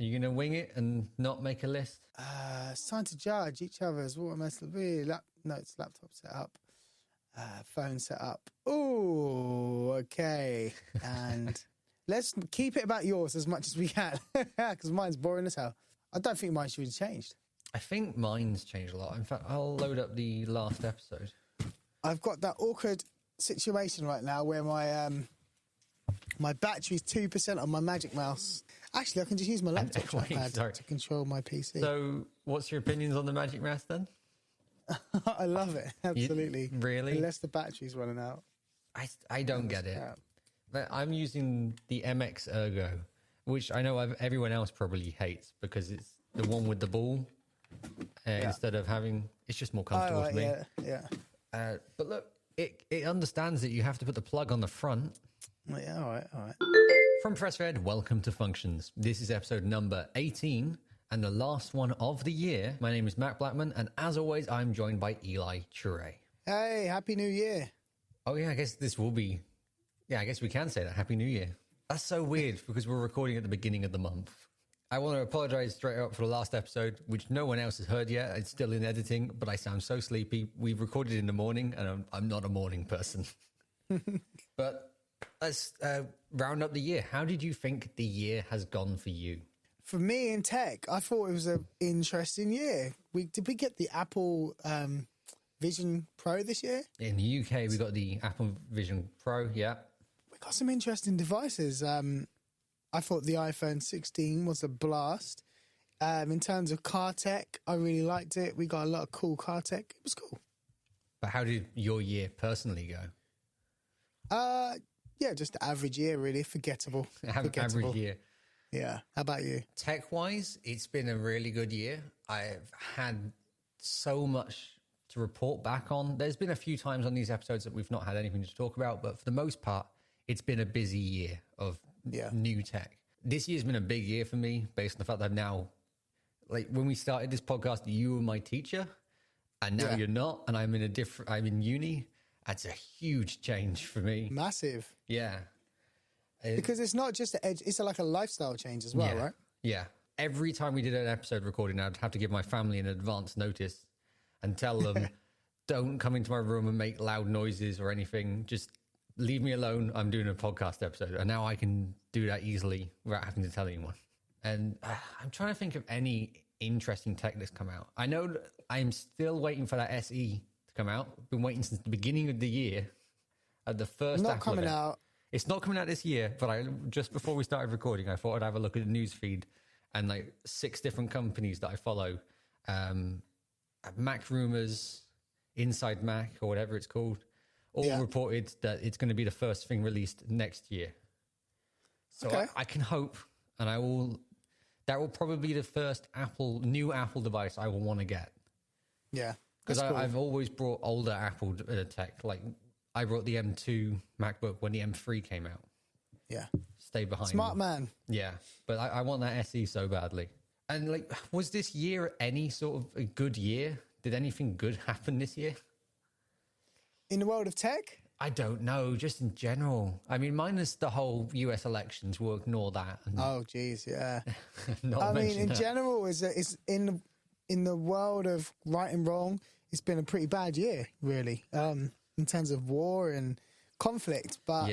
you going to wing it and not make a list? It's time to judge each other's water method. Notes, laptop set up, phone set up. Oh, okay. And let's keep it about yours as much as we can, because mine's boring as hell. I don't think mine should have changed. I think mine's changed a lot. In fact, I'll load up the last episode. I've got that awkward situation right now where my battery's 2% on my Magic Mouse. Actually, I can just use my laptop trackpad to control my PC. So, what's your opinions on the Magic Mouse then? I love it, absolutely. Really? Unless the battery's running out. I don't get it. But I'm using the MX Ergo, which I know everyone else probably hates because it's the one with the ball instead of having... It's just more comfortable to me. Yeah. But look, it understands that you have to put the plug on the front. Yeah, all right. From PressFed, welcome to Functions. This is episode number 18 and the last one of the year. My name is Matt Blackman, and as always, I'm joined by Eli Chure. Hey, Happy New Year. Oh yeah, I guess this will be... Yeah, I guess we can say that. Happy New Year. That's so weird because we're recording at the beginning of the month. I want to apologize straight up for the last episode, which no one else has heard yet. It's still in editing, but I sound so sleepy. We've recorded in the morning, and I'm not a morning person. But let's round up the year. How did you think the year has gone for you? For me in tech, I thought it was an interesting year. Did we get the Apple Vision Pro this year? In the UK, we got the Apple Vision Pro, yeah. We got some interesting devices. I thought the iPhone 16 was a blast. In terms of car tech, I really liked it. We got a lot of cool car tech. It was cool. But how did your year personally go? Yeah, just an average year, really. Forgettable. Average year. Yeah. How about you? Tech-wise, it's been a really good year. I've had so much to report back on. There's been a few times on these episodes that we've not had anything to talk about, but for the most part, it's been a busy year of new tech. This year's been a big year for me based on the fact that I've now, like when we started this podcast, you were my teacher and now you're not, and I'm in uni. That's a huge change for me. Massive. Yeah. Because it's not just it's like a lifestyle change as well, right? Yeah. Every time we did an episode recording, I'd have to give my family an advance notice and tell them, don't come into my room and make loud noises or anything. Just leave me alone. I'm doing a podcast episode. And now I can do that easily without having to tell anyone. And I'm trying to think of any interesting tech that's come out. I know that I'm still waiting for that SE to come out. Been waiting since the beginning of the year. At the first not Apple coming event. out. It's not coming out this year, but just before we started recording, I thought I'd have a look at the news feed and like 6 different companies that I follow. Mac Rumors, Inside Mac, or whatever it's called, all reported that it's going to be the first thing released next year. So I can hope, and that will probably be the first new Apple device I will want to get. Yeah. Because I've always brought older Apple tech. Like I brought the M2 MacBook when the M3 came out. Yeah. Stay behind. Smart man. Yeah. But I want that SE so badly. And like, was this year any sort of a good year? Did anything good happen this year? In the world of tech? I don't know, just in general. I mean, minus the whole US elections, we'll ignore that. Oh, geez, yeah. In general, is in the world of right and wrong, it's been a pretty bad year, really, in terms of war and conflict. But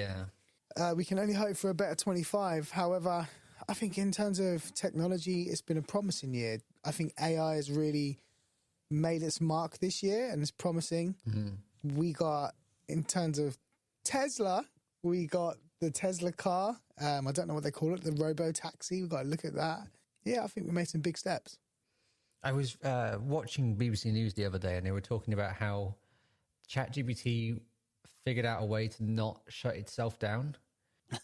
we can only hope for a better 25. However, I think in terms of technology, it's been a promising year. I think AI has really made its mark this year and it's promising. Mm-hmm. We got, in terms of Tesla, we got the Tesla car. I don't know what they call it, the robo-taxi. We've got to look at that. Yeah, I think we made some big steps. I was watching BBC News the other day and they were talking about how ChatGPT figured out a way to not shut itself down.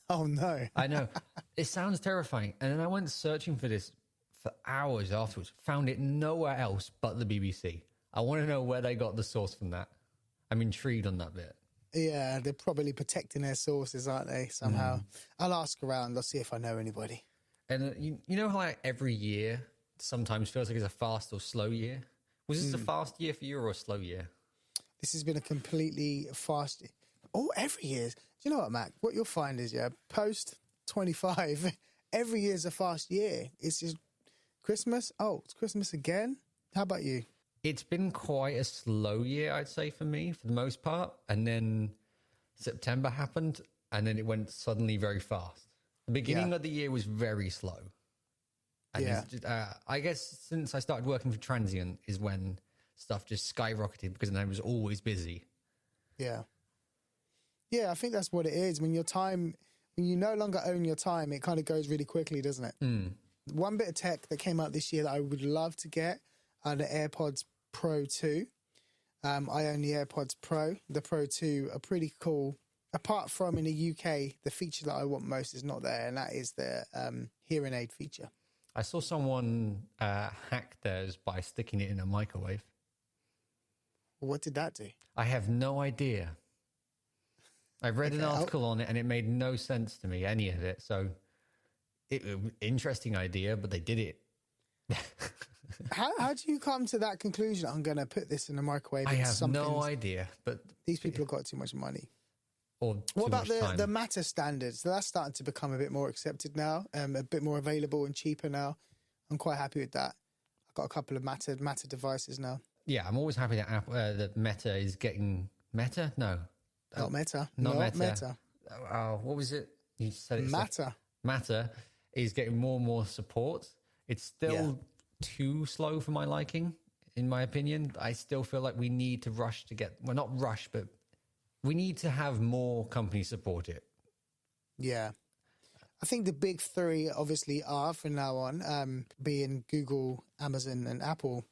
Oh, no. I know. It sounds terrifying. And then I went searching for this for hours afterwards, found it nowhere else but the BBC. I want to know where they got the source from that. I'm intrigued on that bit. Yeah, they're probably protecting their sources, aren't they, somehow? I'll ask around. I'll see if I know anybody. And you know how like every year sometimes feels like it's a fast or slow year? Was this a fast year for you or a slow year? This has been a completely fast year. Oh, every year. Do you know what, Mac? What you'll find is, post 25, every year is a fast year. It's just Christmas. Oh, it's Christmas again. How about you? It's been quite a slow year, I'd say, for me, for the most part. And then September happened, and then it went suddenly very fast. The beginning of the year was very slow. And I guess since I started working for Transient is when stuff just skyrocketed, because then I was always busy. Yeah. Yeah, I think that's what it is. When you no longer own your time, it kind of goes really quickly, doesn't it? One bit of tech that came out this year that I would love to get are the AirPods Pro 2. I own the AirPods Pro. The Pro 2 are pretty cool. Apart from in the UK, the feature that I want most is not there, and that is the hearing aid feature. I saw someone hack theirs by sticking it in a microwave. What did that do? I have no idea. I read an article on it, and it made no sense to me, any of it. So, interesting idea, but they did it. How do you come to that conclusion? I'm going to put this in the microwave. I have no idea, but these people have got too much money. Or what about the Matter standards? So that's starting to become a bit more accepted now, a bit more available and cheaper now. I'm quite happy with that. I've got a couple of Matter devices now. Yeah, I'm always happy that that Meta is getting Meta. No, not Meta. Not Meta. Meta. Oh, what was it? You said it. Matter. Matter is getting more and more support. It's still too slow for my liking, in my opinion. I still feel like we need to rush to get, well, not rush, but we need to have more companies support it. Yeah. I think the big three obviously are from now on, being Google, Amazon and Apple.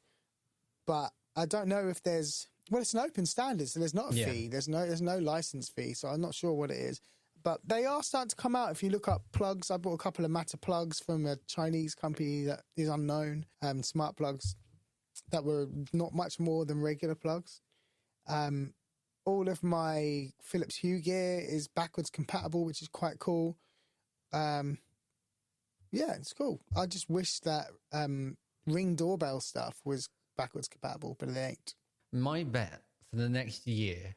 But I don't know if there's, well, it's an open standard, so there's not a fee. There's no license fee, so I'm not sure what it is. But they are starting to come out. If you look up plugs, I bought a couple of Matter plugs from a Chinese company that is unknown, smart plugs that were not much more than regular plugs. All of my Philips Hue gear is backwards compatible, which is quite cool. Yeah, it's cool. I just wish that Ring doorbell stuff was backwards compatible, but it ain't. My bet for the next year,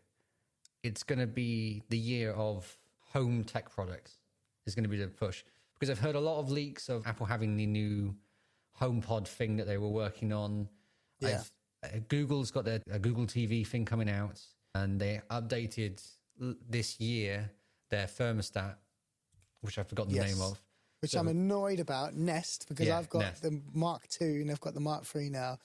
it's going to be the year of home tech products. Is going to be the push, because I've heard a lot of leaks of Apple having the new HomePod thing that they were working on. Yeah. Google's got their Google TV thing coming out, and they updated this year their thermostat, which I've forgotten the name of. Which I'm annoyed about, Nest, because I've got the Mark II and I've got the Mark III now,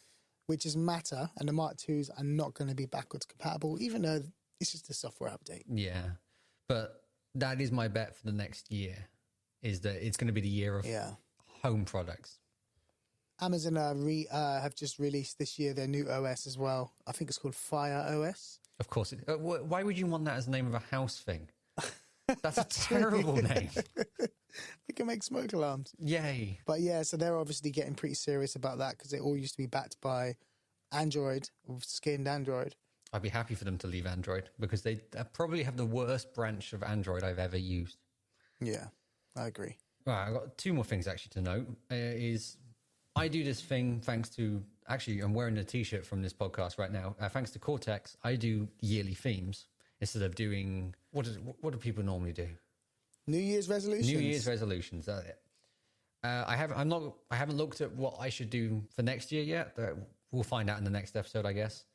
which is Matter, and the Mark IIs are not going to be backwards compatible, even though it's just a software update. Yeah, but that is my bet for the next year, is that it's going to be the year of home products. Amazon have just released this year their new OS as well. I think it's called Fire OS. Of course. Why would you want that as the name of a house thing? That's a terrible name. We can make smoke alarms. Yay. But yeah, so they're obviously getting pretty serious about that, because it all used to be backed by Android, or skinned Android. I'd be happy for them to leave Android, because they probably have the worst branch of Android I've ever used. Yeah, I agree. Right, I've got two more things actually to note. Is I do this thing thanks to, actually I'm wearing a t-shirt from this podcast right now. Thanks to Cortex, I do yearly themes instead of doing, what do people normally do? New Year's resolutions. New Year's resolutions. That's it. I haven't looked at what I should do for next year yet. We'll find out in the next episode, I guess.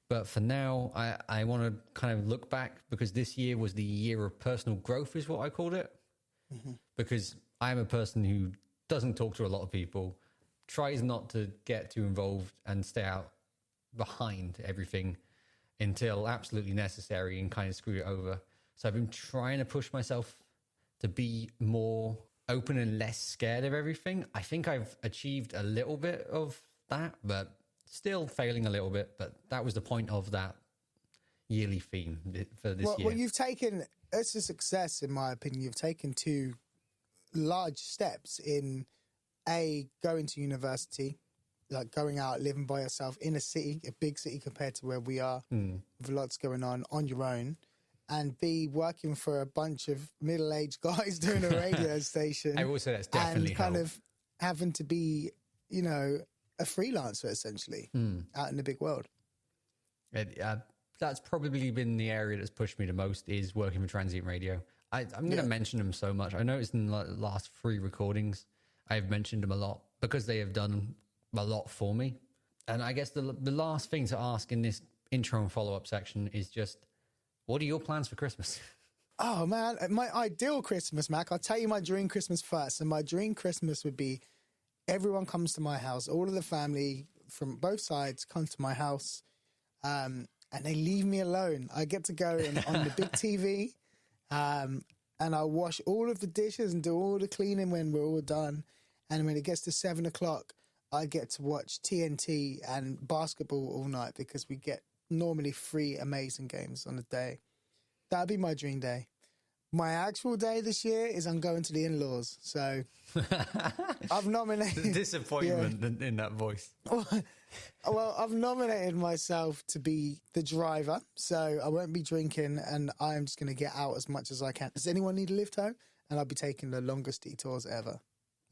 But for now, I want to kind of look back, because this year was the year of personal growth, is what I called it. Mm-hmm. Because I'm a person who doesn't talk to a lot of people, tries not to get too involved and stay out behind everything until absolutely necessary and kind of screw it over. So I've been trying to push myself to be more open and less scared of everything. I think I've achieved a little bit of that, but still failing a little bit. But that was the point of that yearly theme for this year. Well, you've taken, it's a success in my opinion. You've taken two large steps in going to university, like going out, living by yourself in a city, a big city compared to where we are, with lots going on your own. And B, working for a bunch of middle-aged guys doing a radio station. I will say that's definitely and kind of having to be, a freelancer essentially out in the big world. That's probably been the area that's pushed me the most, is working for Transient Radio. I'm going to mention them so much. I noticed in the last 3 recordings, I've mentioned them a lot because they have done a lot for me. And I guess the last thing to ask in this intro and follow-up section is just, what are your plans for Christmas? Oh, man, my ideal Christmas, Mac, I'll tell you my dream Christmas first. And my dream Christmas would be everyone comes to my house, all of the family from both sides come to my house, and they leave me alone. I get to go on the big TV, and I'll wash all of the dishes and do all the cleaning when we're all done. And when it gets to 7 o'clock, I get to watch TNT and basketball all night because we get normally 3 amazing games on a day. That'd be my dream day. My actual day this year is I'm going to the in-laws. So I've nominated... The disappointment in that voice. Well, I've nominated myself to be the driver, so I won't be drinking and I'm just going to get out as much as I can. Does anyone need a lift home? And I'll be taking the longest detours ever.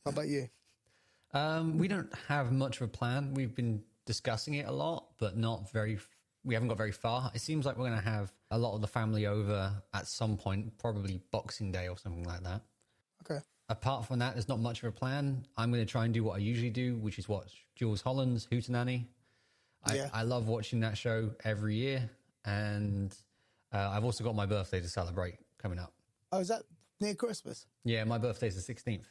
How about you? We don't have much of a plan. We've been discussing it a lot, but we haven't got very far. It seems like we're going to have a lot of the family over at some point, probably Boxing Day or something like that. Okay. Apart from that, there's not much of a plan. I'm going to try and do what I usually do, which is watch Jools Holland's Hootenanny. I love watching that show every year. And I've also got my birthday to celebrate coming up. Oh, is that near Christmas? Yeah, my birthday's the 16th.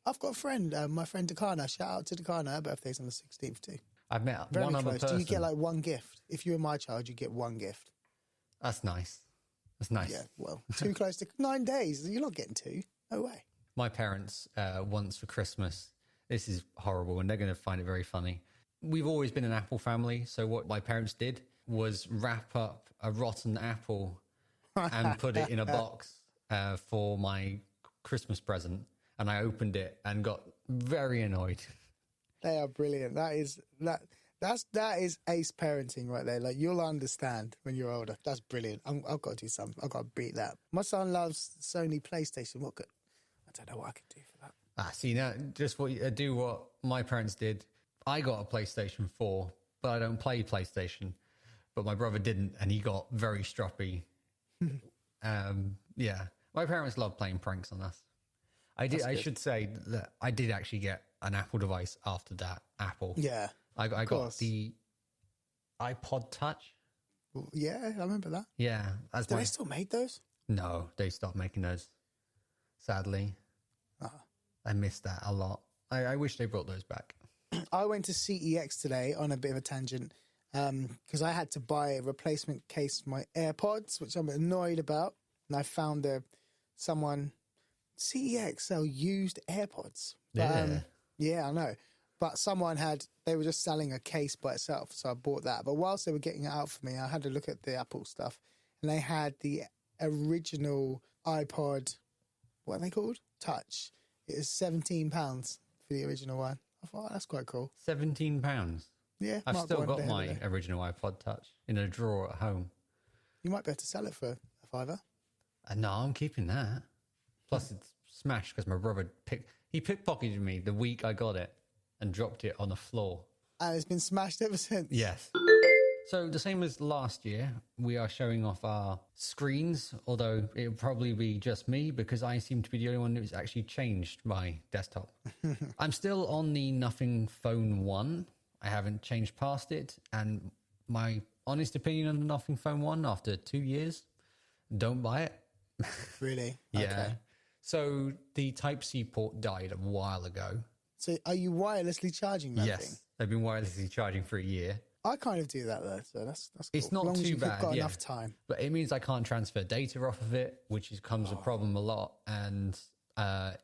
I've got a friend, my friend Dakana. Shout out to Dakana. Her birthday's on the 16th too. I've met Very one close. other person. Do you get like one gift? If you were my child, you get one gift. That's nice. That's nice. Yeah, well, too close to 9 days. You're not getting 2. No way. My parents, once for Christmas, this is horrible and they're going to find it very funny. We've always been an apple family. So what my parents did was wrap up a rotten apple and put it in a box for my Christmas present. And I opened it and got very annoyed. They are brilliant. That is ace parenting right there. Like, you'll understand when you're older. That's brilliant. I've got to do something. I've got to beat that. My son loves Sony PlayStation. I don't know what I could do for that. See, now just do what my parents did. I got a PlayStation 4, but I don't play PlayStation. But my brother didn't, and he got very stroppy. Yeah, my parents love playing pranks on us. I should say that I did actually get an Apple device after that. Apple. Yeah. I got the iPod Touch. Yeah, I remember that. Yeah. Do they still make those? No, they stopped making those. Sadly. I missed that a lot. I wish they brought those back. I went to CEX today on a bit of a tangent because I had to buy a replacement case for my AirPods, which I'm annoyed about. And I found someone... CEX sell used AirPods. Yeah, I know. But they were just selling a case by itself, so I bought that. But whilst they were getting it out for me, I had to look at the Apple stuff, and they had the original iPod, what are they called? Touch. It was £17 for the original one. I thought, that's quite cool. £17? Yeah. I've still got my original iPod Touch in a drawer at home. You might be able to sell it for a £5. No, I'm keeping that. Plus, it's smashed because my brother pickpocketed me the week I got it and dropped it on the floor. And it's been smashed ever since. Yes. So the same as last year, we are showing off our screens, although it'll probably be just me because I seem to be the only one who's actually changed my desktop. I'm still on the Nothing Phone 1. I haven't changed past it. And my honest opinion on the Nothing Phone 1 after 2 years, don't buy it. Really? Yeah. Okay. So the Type-C port died a while ago. So are you wirelessly charging that thing? Yes, they've been wirelessly charging for a year. I kind of do that though, so that's cool. It's not as long too as you've bad. got enough time. But it means I can't transfer data off of it, which becomes a problem a lot. And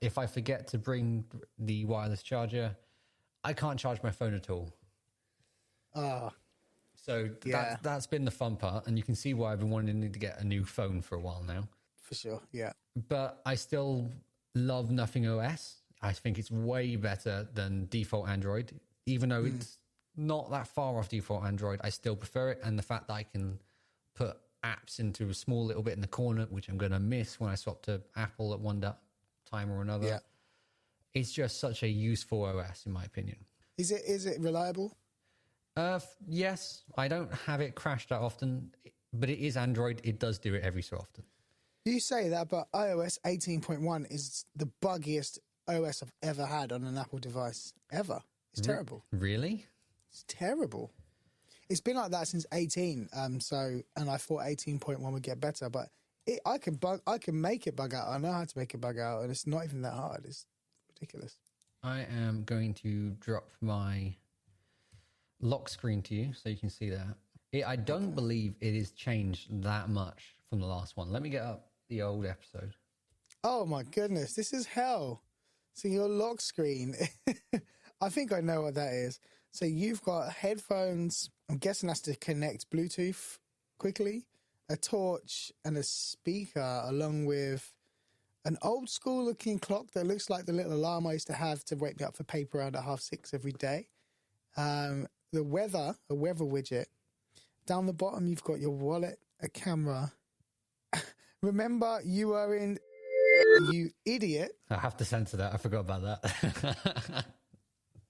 if I forget to bring the wireless charger, I can't charge my phone at all. So that's been the fun part. And you can see why I've been wanting to get a new phone for a while now. For sure, yeah. But I still love Nothing OS. I think it's way better than default Android. Even though it's not that far off default Android, I still prefer it. And the fact that I can put apps into a small little bit in the corner, which I'm going to miss when I swap to Apple at one time or another. Yeah. It's just such a useful OS, in my opinion. Is it reliable? Yes. I don't have it crash that often, but it is Android. It does do it every so often. You say that, but iOS 18.1 is the buggiest OS I've ever had on an Apple device, ever. It's terrible. Really? It's terrible. It's been like that since 18, and I thought 18.1 would get better, but I can make it bug out. I know how to make it bug out, and it's not even that hard. It's ridiculous. I am going to drop my lock screen to you so you can see that. I don't believe it has changed that much from the last one. Let me get up the old episode. Oh my goodness, this is hell. So your lock screen, I think I know what that is. So you've got headphones, I'm guessing that's to connect Bluetooth quickly, a torch and a speaker, along with an old school looking clock that looks like the little alarm I used to have to wake me up for paper around at 6:30 every day. A weather widget. Down the bottom, you've got your wallet, a camera. Remember, you were in, you idiot. I have to censor that. I forgot about that.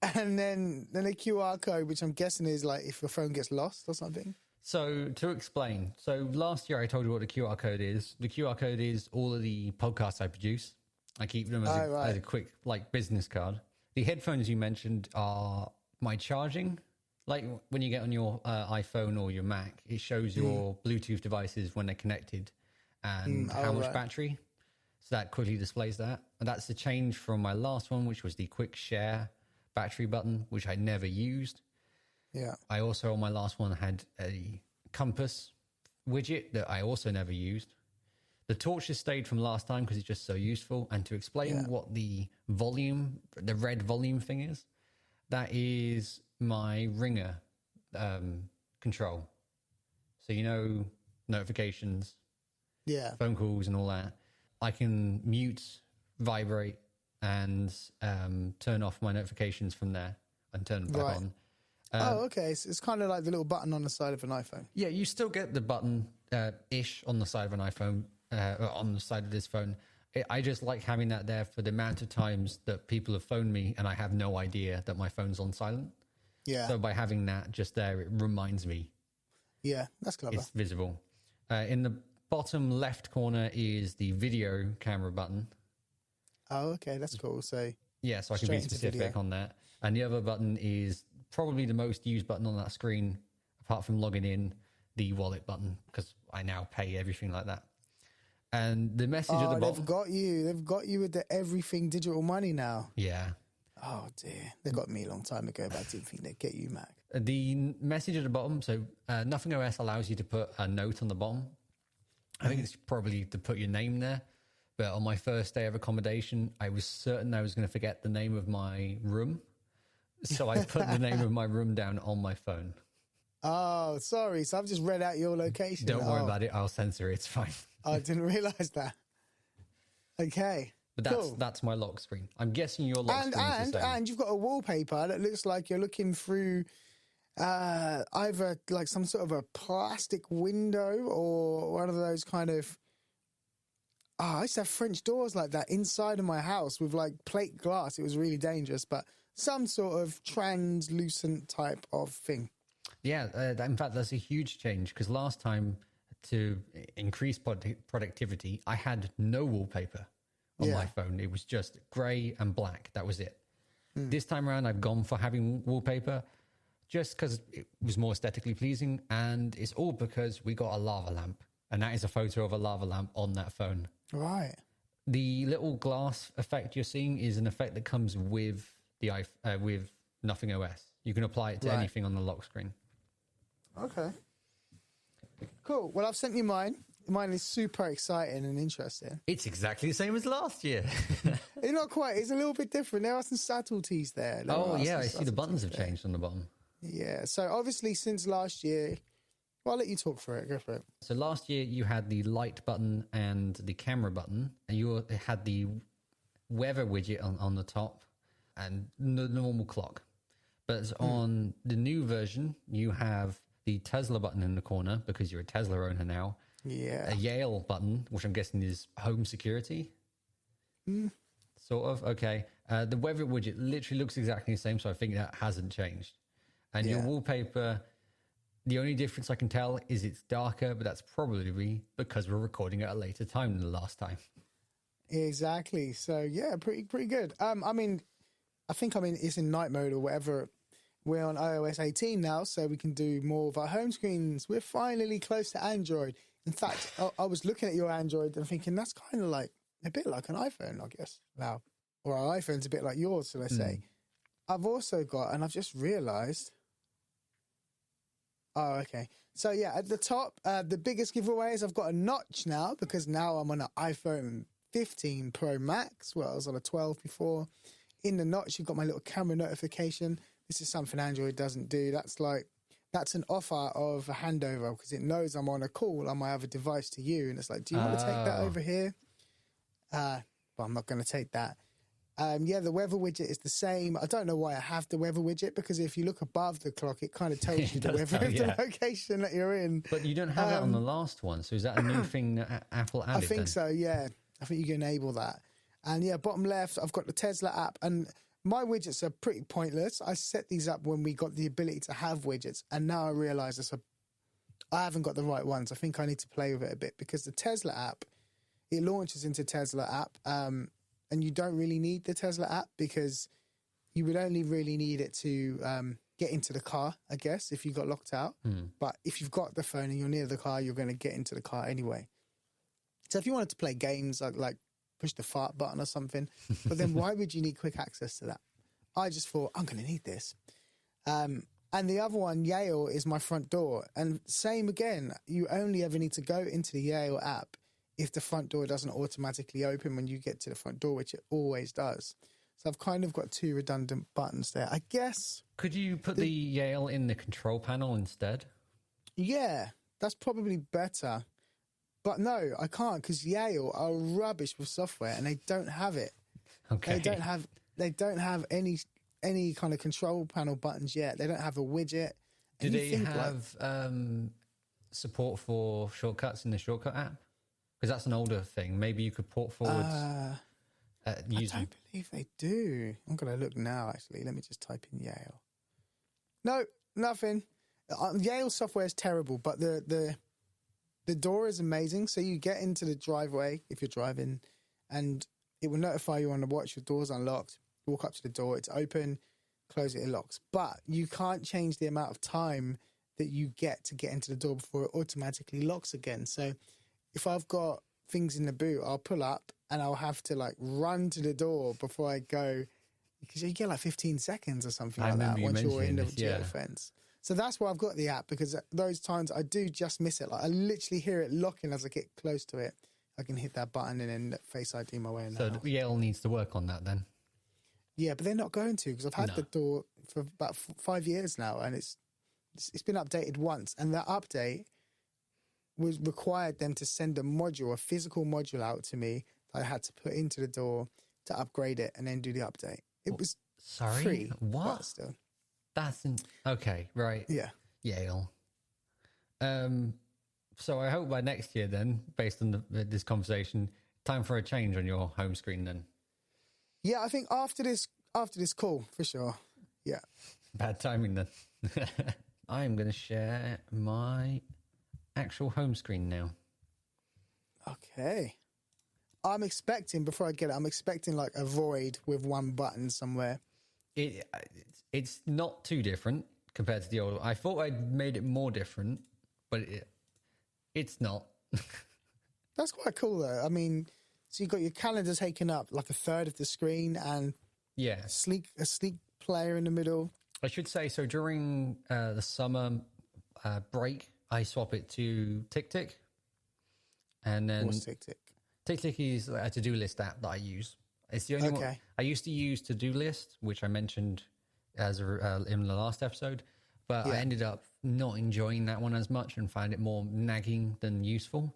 And then a QR code, which I'm guessing is like if your phone gets lost or something. So to explain, last year I told you what the QR code is. The QR code is all of the podcasts I produce. I keep them as a quick business card. The headphones you mentioned are my charging. Like when you get on your iPhone or your Mac, it shows your Bluetooth devices when they're connected and how much battery. So that quickly displays that. And that's the change from my last one, which was the quick share battery button, which I never used. Yeah. I also, on my last one, had a compass widget that I also never used. The torch has stayed from last time because it's just so useful. And to explain what the red volume thing is, that is my ringer control. So, notifications, phone calls and all that. I can mute, vibrate, and turn off my notifications from there and turn them back on. Okay. So it's kind of like the little button on the side of an iPhone. Yeah, you still get the button ish on the side of an iPhone, on the side of this phone. I just like having that there for the amount of times that people have phoned me and I have no idea that my phone's on silent. Yeah. So by having that just there, it reminds me. Yeah, that's clever. It's visible. In the bottom left corner is the video camera button. Oh, okay, that's cool. So yeah, so I can be specific on that. And the other button is probably the most used button on that screen, apart from logging in, the wallet button, because I now pay everything like that. And the message at the bottom. They've got you with the everything digital money now. Yeah. Oh dear, they got me a long time ago, but I didn't think they'd get you, Mac. The message at the bottom. So Nothing OS allows you to put a note on the bottom. I think it's probably to put your name there. But on my first day of accommodation, I was certain I was going to forget the name of my room. So I put the name of my room down on my phone. Oh, sorry. So I've just read out your location. Don't worry about it. I'll censor it. It's fine. I didn't realize that. Okay. But that's my lock screen. I'm guessing your lock screen is the same. And you've got a wallpaper that looks like you're looking through either like some sort of a plastic window or one of those kind of... I used to have French doors like that inside of my house with like plate glass. It was really dangerous, but some sort of translucent type of thing. Yeah, in fact, that's a huge change because last time to increase productivity, I had no wallpaper on my phone. It was just grey and black. That was it. This time around, I've gone for having wallpaper just because it was more aesthetically pleasing. And it's all because we got a lava lamp. And that is a photo of a lava lamp on that phone. Right. The little glass effect you're seeing is an effect that comes with the with Nothing OS. You can apply it to anything on the lock screen. Okay. Cool. Well, I've sent you mine. Mine is super exciting and interesting. It's exactly the same as last year. It's not quite. It's a little bit different. There are some subtleties there. I see the buttons have changed on the bottom. Yeah. So obviously since last year... Well, I'll let you talk for it. Go for it. So last year you had the light button and the camera button, and you had the weather widget on the top and the normal clock. But on the new version, you have the Tesla button in the corner because you're a Tesla owner now. Yeah. A Yale button, which I'm guessing is home security. Sort of. Okay. The weather widget literally looks exactly the same, so I think that hasn't changed. And your wallpaper... The only difference I can tell is it's darker, but that's probably because we're recording at a later time than the last time. Exactly. So yeah, pretty good. I mean, I think it's in night mode or whatever. We're on iOS 18 now, so we can do more of our home screens. We're finally close to Android. In fact, I was looking at your Android and thinking that's kind of like a bit like an iPhone, I guess. Now, or our iPhone's a bit like yours, so let's say. I've also got, and I've just realised. Oh, okay. So yeah, at the top, the biggest giveaway is I've got a notch now because now I'm on an iPhone 15 Pro Max. Well, I was on a 12 before. In the notch, you've got my little camera notification. This is something Android doesn't do. That's an offer of a handover because it knows I'm on a call on my other device to you. And it's like, do you want to take that over here? Well, I'm not going to take that. Yeah, the weather widget is the same. I don't know why I have the weather widget because if you look above the clock, it kind of tells you the weather of the location that you're in. But you don't have that on the last one. So is that a new thing that Apple added? I think so, yeah. I think you can enable that. And yeah, bottom left, I've got the Tesla app. And my widgets are pretty pointless. I set these up when we got the ability to have widgets. And now I realise I haven't got the right ones. I think I need to play with it a bit because the Tesla app, it launches into Tesla app. And you don't really need the Tesla app because you would only really need it to get into the car, I guess, if you got locked out. But if you've got the phone and you're near the car, you're going to get into the car anyway. So if you wanted to play games like push the fart button or something, but then why would you need quick access to that? I just thought, I'm going to need this. And the other one, Yale, is my front door. And same again, you only ever need to go into the Yale app if the front door doesn't automatically open when you get to the front door, which it always does. So I've kind of got two redundant buttons there. I guess... Could you put the Yale in the control panel instead? Yeah, that's probably better. But no, I can't because Yale are rubbish with software and they don't have it. Okay. They don't have any kind of control panel buttons yet. They don't have a widget. Do they have support for shortcuts in the shortcut app? Because that's an older thing. Maybe you could port forward. I don't believe they do. I'm going to look now, actually. Let me just type in Yale. No, nothing. Yale software is terrible, but the door is amazing. So you get into the driveway if you're driving, and it will notify you on the watch your door's unlocked. You walk up to the door, it's open, close it, it locks. But you can't change the amount of time that you get to get into the door before it automatically locks again. So if I've got things in the boot, I'll pull up and I'll have to like run to the door before I go, because you get like 15 seconds or something like that once you're in the jail fence. So that's why I've got the app, because those times I do just miss it. Like I literally hear it locking as I get close to it. I can hit that button and then Face ID my way in. So Yale needs to work on that then. Yeah, but they're not going to, because I've had the door for about 5 years now, and it's been updated once, and that update was required them to send a physical module out to me that I had to put into the door to upgrade it and then do the update. It was free. What? But still. Okay, right. Yeah. Yale. So I hope by next year then, based on this conversation, time for a change on your home screen then. Yeah, I think after this call, for sure. Yeah. Bad timing then. I'm going to share my actual home screen now. Okay. I'm expecting like a void with one button somewhere. It's not too different compared to the old. I thought I'd made it more different, but it's not. That's quite cool though. I mean, so you've got your calendar taking up like a third of the screen, and a sleek player in the middle. I should say, so during the summer break, I swap it to TickTick. And then what's TickTick? TickTick is a to-do list app that I use. It's the only one. I used to use To-Do List, which I mentioned in the last episode, but I ended up not enjoying that one as much and find it more nagging than useful.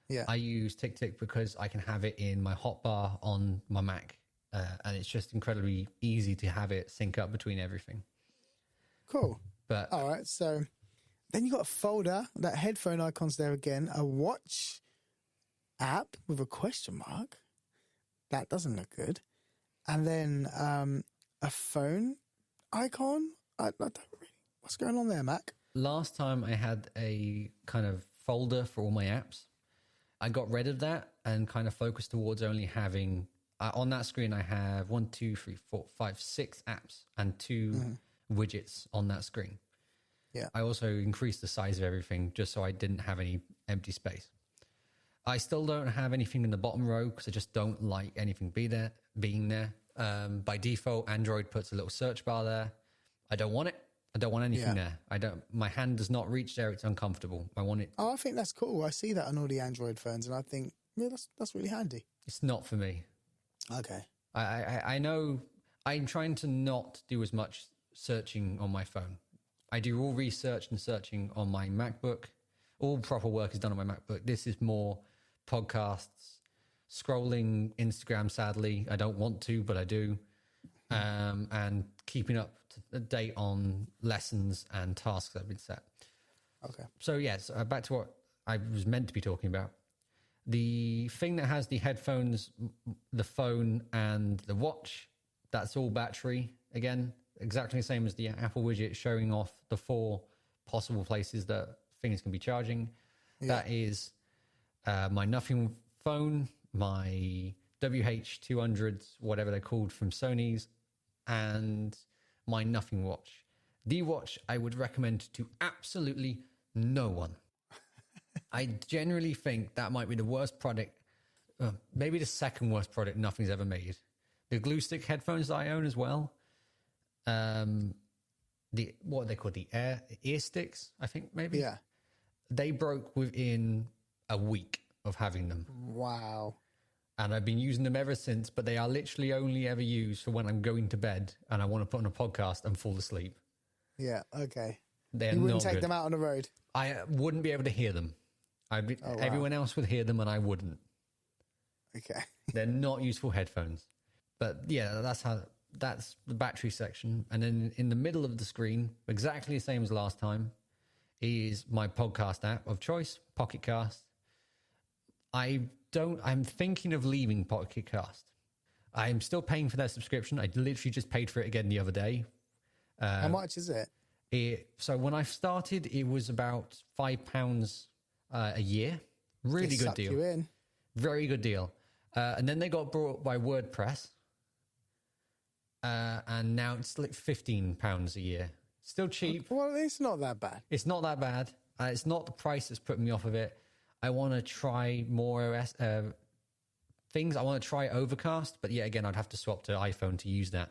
Yeah, I use TickTick because I can have it in my hotbar on my Mac, and it's just incredibly easy to have it sync up between everything. Cool. But all right, so then you got a folder, that headphone icon's there again, a watch app with a question mark. That doesn't look good. And then a phone icon. I don't really. What's going on there, Mac? last time I had a kind of folder for all my apps. I got rid of that and kind of focused towards only having on that screen. I have 1, 2, 3, 4, 5, 6 apps and 2 widgets on that screen. Yeah. I also increased the size of everything just so I didn't have any empty space. I still don't have anything in the bottom row because I just don't like anything being there. By default, Android puts a little search bar there. I don't want it. I don't want anything there. My hand does not reach there. It's uncomfortable. I want it. Oh, I think that's cool. I see that on all the Android phones and I think, yeah, that's really handy. It's not for me. Okay. I know I'm trying to not do as much searching on my phone. I do all research and searching on my MacBook. All proper work is done on my MacBook. This is more podcasts, scrolling Instagram, sadly. I don't want to, but I do. And keeping up to date on lessons and tasks that have been set. Okay. So yes, back to what I was meant to be talking about. The thing that has the headphones, the phone, and the watch, that's all battery. Again, exactly the same as the Apple widget showing off the 4 possible places that things can be charging. Yeah. That is my Nothing phone, my WH-200s, whatever they're called from Sony's, and my Nothing watch. The watch I would recommend to absolutely no one. I generally think that might be the worst product, maybe the second worst product Nothing's ever made. The glue stick headphones that I own as well, what are they called? The ear sticks, I think maybe. Yeah. They broke within a week of having them. Wow. And I've been using them ever since, but they are literally only ever used for when I'm going to bed and I want to put on a podcast and fall asleep. Yeah, okay. You wouldn't take them out on the road? I wouldn't be able to hear them. Everyone else would hear them and I wouldn't. Okay. They're not useful headphones. But yeah, that's the battery section. And then in the middle of the screen, exactly the same as last time, is my podcast app of choice, Pocket Cast. I'm thinking of leaving Pocket Cast. I'm still paying for their subscription. I literally just paid for it again the other day. How much is it? So when I started, it was about £5 a year. Really good deal. You in. Very good deal. And then they got bought by WordPress. And now it's like £15 a year. Still cheap. Well, it's not that bad. It's not that bad. It's not the price that's putting me off of it. I want to try more things. I want to try Overcast, but yet again, I'd have to swap to iPhone to use that.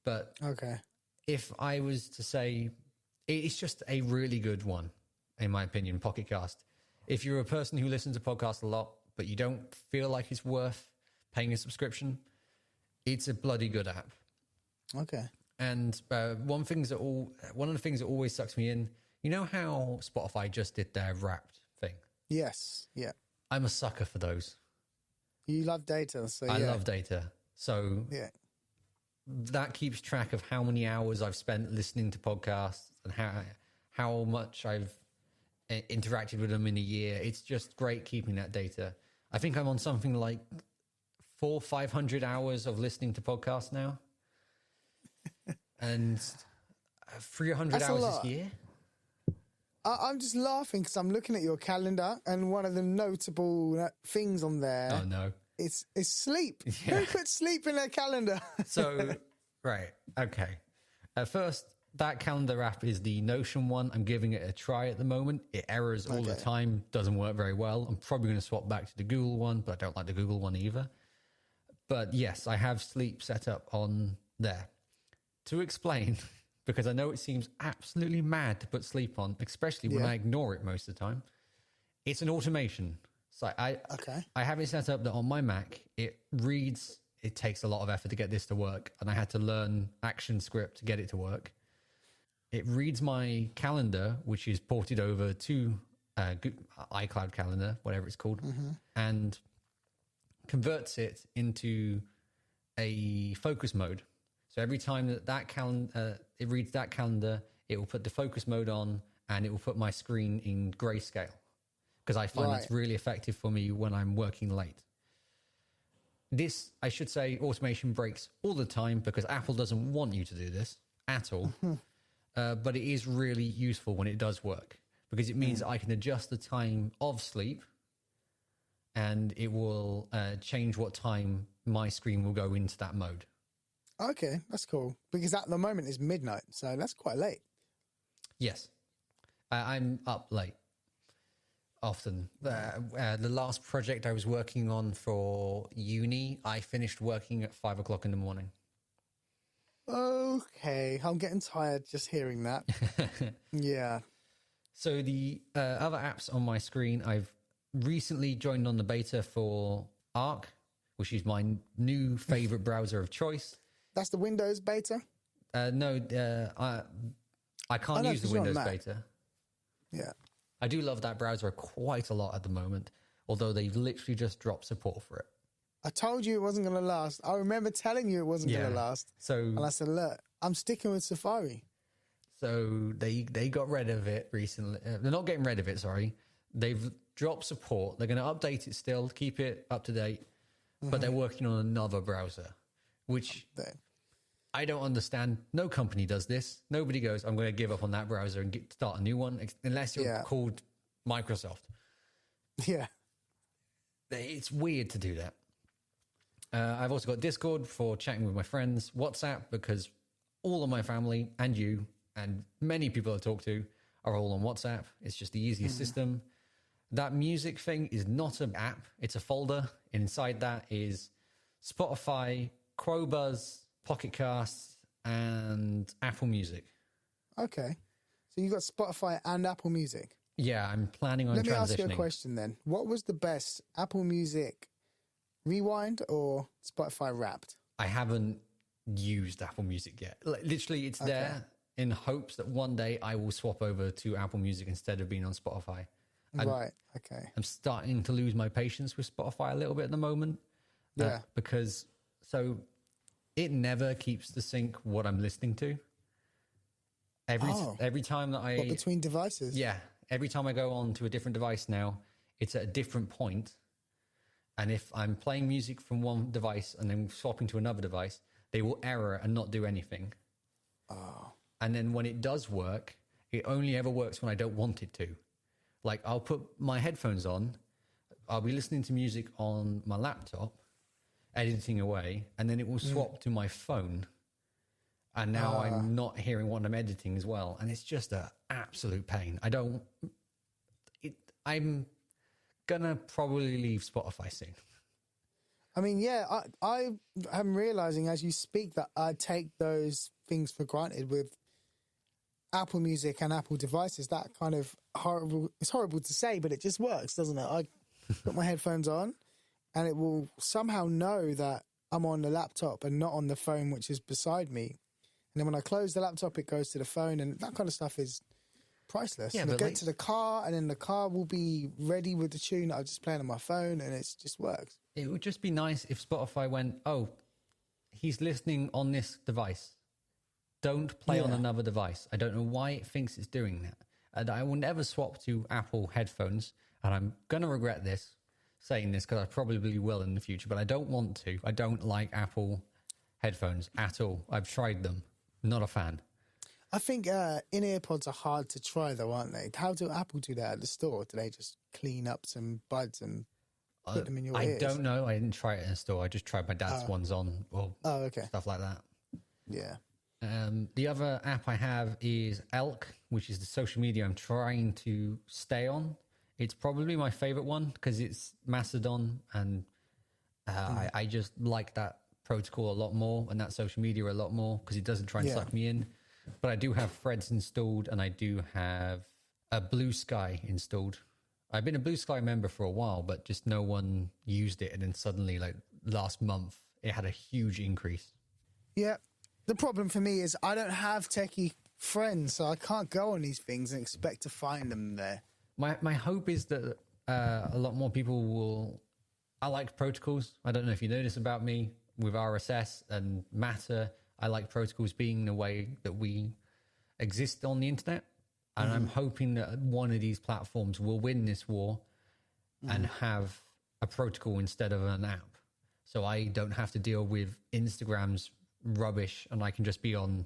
But okay, if I was to say, it's just a really good one, in my opinion, Pocket Cast. If you're a person who listens to podcasts a lot, but you don't feel like it's worth paying a subscription, it's a bloody good app. Okay. And one of the things that always sucks me in, you know how Spotify just did their Wrapped thing? Yes. Yeah. I'm a sucker for those. You love data, so I love data. So yeah, that keeps track of how many hours I've spent listening to podcasts and how much I've interacted with them in a year. It's just great keeping that data. I think I'm on something like 400-500 hours of listening to podcasts now. And 300 hours this year. I'm just laughing because I'm looking at your calendar and one of the notable things on there. Oh, no. It's sleep. Yeah. Who put sleep in their calendar? So, right. Okay. First, that calendar app is the Notion one. I'm giving it a try at the moment. It errors all the time. Doesn't work very well. I'm probably going to swap back to the Google one, but I don't like the Google one either. But yes, I have sleep set up on there. To explain, because I know it seems absolutely mad to put sleep on, especially when I ignore it most of the time. It's an automation. So I have it set up that on my Mac, it takes a lot of effort to get this to work. And I had to learn ActionScript to get it to work. It reads my calendar, which is ported over to iCloud Calendar, whatever it's called, and converts it into a focus mode. So every time it reads that calendar, it will put the focus mode on and it will put my screen in grayscale because I find it's really effective for me when I'm working late. This, I should say, automation breaks all the time because Apple doesn't want you to do this at all. but it is really useful when it does work because it means I can adjust the time of sleep and it will change what time my screen will go into that mode. Okay, that's cool. Because at the moment it's midnight, so that's quite late. Yes. I'm up late often. The last project I was working on for uni, I finished working at 5 o'clock in the morning. Okay, I'm getting tired just hearing that. Yeah. So the other apps on my screen, I've recently joined on the beta for Arc, which is my new favorite browser of choice. That's the Windows beta? No, I can't use the Windows beta. Yeah. I do love that browser quite a lot at the moment, although they've literally just dropped support for it. I told you it wasn't going to last. I remember telling you it wasn't going to last. And I said, look, I'm sticking with Safari. So they got rid of it recently. They're not getting rid of it, sorry. They've dropped support. They're going to update it still, keep it up to date, but they're working on another browser, which I don't understand. No company does this. Nobody goes, I'm going to give up on that browser and start a new one, unless you're called Microsoft. Yeah. It's weird to do that. I've also got Discord for chatting with my friends, WhatsApp, because all of my family and you and many people I talk to are all on WhatsApp. It's just the easiest system. That music thing is not an app. It's a folder. Inside that is Spotify, Qobuz, Pocket Casts, and Apple Music. Okay. So you got Spotify and Apple Music? Yeah, I'm planning on transitioning. Let me ask you a question then. What was the best, Apple Music Rewind or Spotify Wrapped? I haven't used Apple Music yet. Literally, it's there in hopes that one day I will swap over to Apple Music instead of being on Spotify. Right, okay. I'm starting to lose my patience with Spotify a little bit at the moment. Yeah. Because, so it never keeps the sync what I'm listening to. Every time that What, between devices? Yeah. Every time I go on to a different device now, it's at a different point. And if I'm playing music from one device and then swapping to another device, they will error and not do anything. Oh. And then when it does work, it only ever works when I don't want it to. Like, I'll put my headphones on, I'll be listening to music on my laptop, editing away, and then it will swap to my phone. And now I'm not hearing what I'm editing as well. And it's just an absolute pain. I'm going to probably leave Spotify soon. I mean, yeah, I am realizing as you speak that I take those things for granted with Apple Music and Apple devices. That kind of horrible, it's horrible to say, but it just works, doesn't it? I put my headphones on and it will somehow know that I'm on the laptop and not on the phone, which is beside me. And then when I close the laptop, it goes to the phone, and that kind of stuff is priceless. Yeah, and I get to the car, and then the car will be ready with the tune that I'm just playing on my phone, and it just works. It would just be nice if Spotify went, oh, he's listening on this device. Don't play on another device. I don't know why it thinks it's doing that. And I will never swap to Apple headphones, and I'm going to regret this, saying this, because I probably will in the future, but I don't want to. I don't like Apple headphones at all. I've tried them. Not a fan. I think in-ear pods are hard to try, though, aren't they? How do Apple do that at the store? Do they just clean up some buds and put them in your ears? I don't know. I didn't try it in the store. I just tried my dad's ones on, or stuff like that. Yeah. The other app I have is Elk, which is the social media I'm trying to stay on. It's probably my favorite one because it's Mastodon, and I just like that protocol a lot more and that social media a lot more because it doesn't try and suck me in. But I do have Threads installed, and I do have a Blue Sky installed. I've been a Blue Sky member for a while, but just no one used it. And then suddenly, like last month, it had a huge increase. Yeah. The problem for me is I don't have techie friends, so I can't go on these things and expect to find them there. My hope is that a lot more people will... I like protocols. I don't know if you know this about me. With RSS and Matter, I like protocols being the way that we exist on the internet. And I'm hoping that one of these platforms will win this war and have a protocol instead of an app. So I don't have to deal with Instagram's rubbish, and I can just be on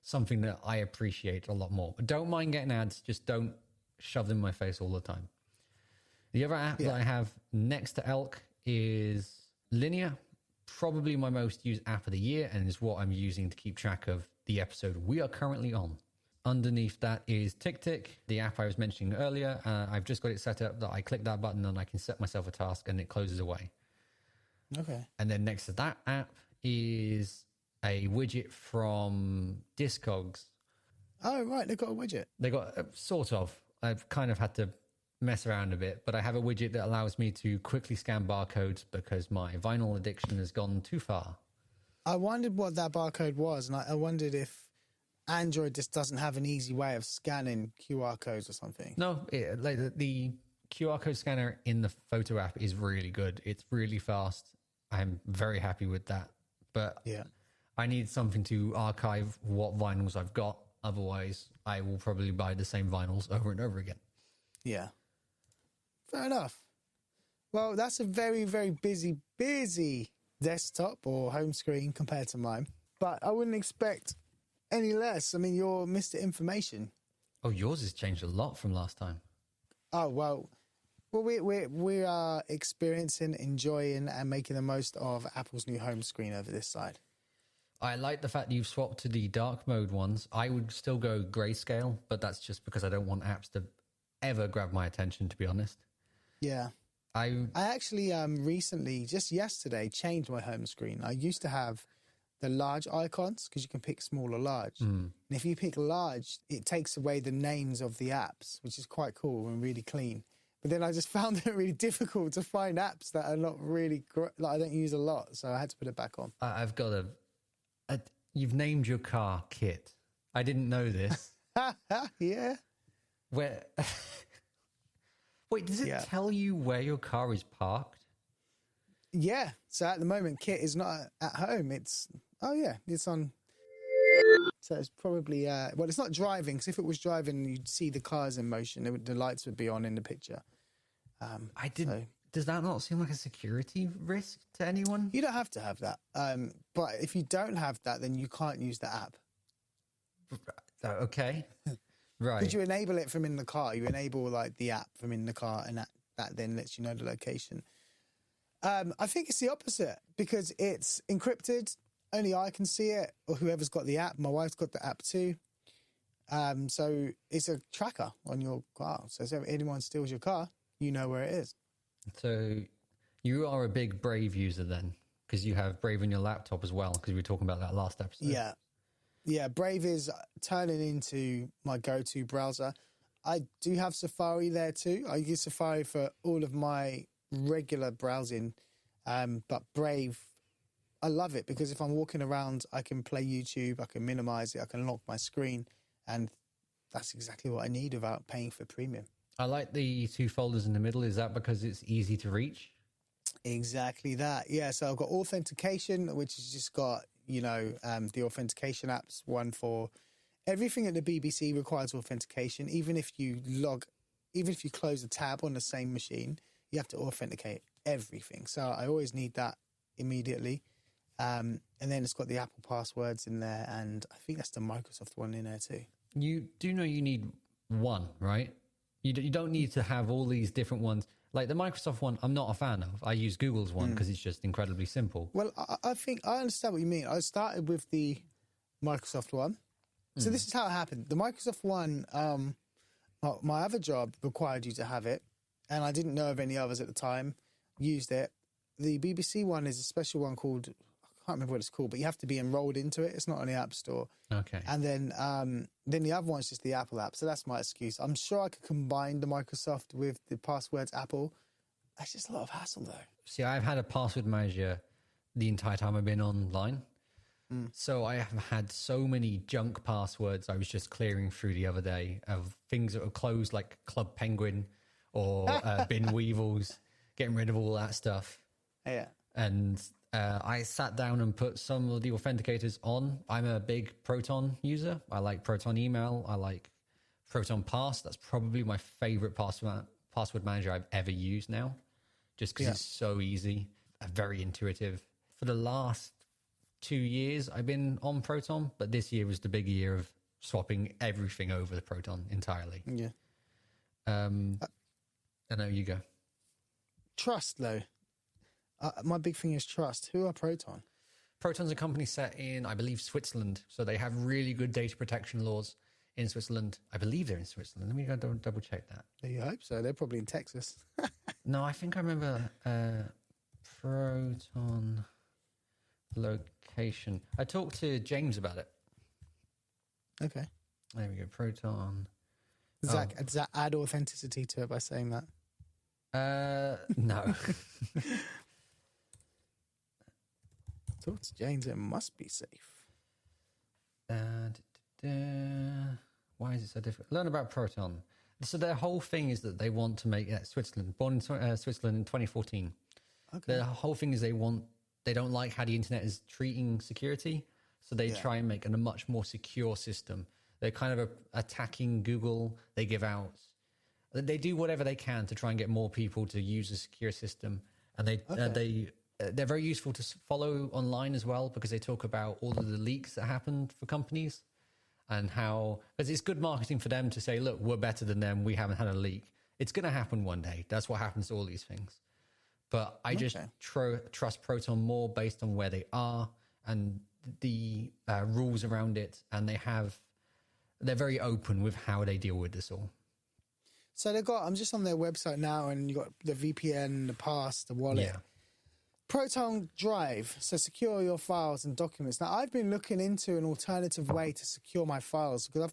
something that I appreciate a lot more. I don't mind getting ads, just don't shove them in my face all the time. The other app that I have next to Elk is Linear, probably my most used app of the year, and is what I'm using to keep track of the episode we are currently on. Underneath that is TickTick, the app I was mentioning earlier. I've just got it set up that I click that button and I can set myself a task and it closes away. Okay. And then next to that app is a widget from Discogs. Oh, right. They've got a widget. They got sort of. I've kind of had to mess around a bit, but I have a widget that allows me to quickly scan barcodes because my vinyl addiction has gone too far. I wondered what that barcode was, and I wondered if Android just doesn't have an easy way of scanning QR codes or something. No, the QR code scanner in the photo app is really good. It's really fast. I'm very happy with that. But I need something to archive what vinyls I've got. Otherwise, I will probably buy the same vinyls over and over again. Yeah. Fair enough. Well, that's a very, very busy desktop or home screen compared to mine. But I wouldn't expect any less. I mean, you're Mr. Information. Oh, yours has changed a lot from last time. Oh, well, we are experiencing, enjoying, and making the most of Apple's new home screen over this side. I like the fact you've swapped to the dark mode ones. I would still go grayscale, but that's just because I don't want apps to ever grab my attention, to be honest. Yeah. I actually recently, just yesterday, changed my home screen. I used to have the large icons because you can pick small or large. And if you pick large, it takes away the names of the apps, which is quite cool and really clean. But then I just found it really difficult to find apps that are not really, like I don't use a lot. So I had to put it back on. I've got you've named your car Kit. I didn't know this. Yeah. Where? Wait, does it tell you where your car is parked? Yeah. So at the moment, Kit is not at home. It's on. So it's probably, well, it's not driving, because if it was driving, you'd see the cars in motion. The lights would be on in the picture. Does that not seem like a security risk to anyone? You don't have to have that. But if you don't have that, then you can't use the app. Okay. Right. Did you enable it from in the car? You enable like the app from in the car, and that then lets you know the location. I think it's the opposite because it's encrypted. Only I can see it, or whoever's got the app. My wife's got the app too. So it's a tracker on your car. So if anyone steals your car, you know where it is. So you are a big Brave user then, because you have Brave on your laptop as well, because we were talking about that last episode. Yeah. Yeah, Brave is turning into my go-to browser. I do have Safari there too. I use Safari for all of my regular browsing. But Brave, I love it because if I'm walking around, I can play YouTube, I can minimize it, I can lock my screen. And that's exactly what I need without paying for premium. I like the two folders in the middle. Is that because it's easy to reach? Exactly that. Yeah, so I've got authentication, which has just got, the authentication apps, one for everything at the BBC requires authentication. Even if you close a tab on the same machine, you have to authenticate everything. So I always need that immediately. And then it's got the Apple passwords in there, and I think that's the Microsoft one in there too. You do know you need one, right? You don't need to have all these different ones. Like the Microsoft one, I'm not a fan of. I use Google's one because it's just incredibly simple. Well, I think I understand what you mean. I started with the Microsoft one. So this is how it happened. The Microsoft one, my other job required you to have it, and I didn't know of any others at the time. Used it. The BBC one is a special one called, I can't remember what it's called, but you have to be enrolled into it. It's not on the App Store. Okay. And then the other one's just the Apple app. So that's my excuse. I'm sure I could combine the Microsoft with the passwords Apple. That's just a lot of hassle, though. See, I've had a password manager the entire time I've been online. So I have had so many junk passwords I was just clearing through the other day of things that were closed, like Club Penguin or Bin Weevils, getting rid of all that stuff. Yeah. And I sat down and put some of the authenticators on. I'm a big Proton user. I like Proton Email. I like Proton Pass. That's probably my favorite password manager I've ever used now, just because it's so easy, very intuitive. For the last 2 years I've been on Proton, but this year was the big year of swapping everything over to Proton entirely. Yeah. I know you go. Trust, though. My big thing is trust. Who are Proton? Proton's a company set in, I believe, Switzerland. So they have really good data protection laws in Switzerland. I believe they're in Switzerland. Let me go double check that. You hope so. They're probably in Texas. No, I think I remember Proton location. I talked to James about it. Okay. There we go. Proton. Does that add authenticity to it by saying that? No. Talk to James. It must be safe. Why is it so difficult? Learn about Proton. So their whole thing is that they want to make Switzerland, born in Switzerland in 2014. Okay. The whole thing is they don't like how the internet is treating security. So they try and make a much more secure system. They're kind of attacking Google. They do whatever they can to try and get more people to use a secure system. And they're very useful to follow online as well, because they talk about all of the leaks that happened for companies and how, because it's good marketing for them to say, look, we're better than them. We haven't had a leak. It's going to happen one day. That's what happens to all these things. But I just trust Proton more based on where they are and the rules around it. And they're very open with how they deal with this all. So I'm just on their website now, and you got the VPN, the pass, the wallet. Yeah. Proton Drive, so secure your files and documents. Now, I've been looking into an alternative way to secure my files, because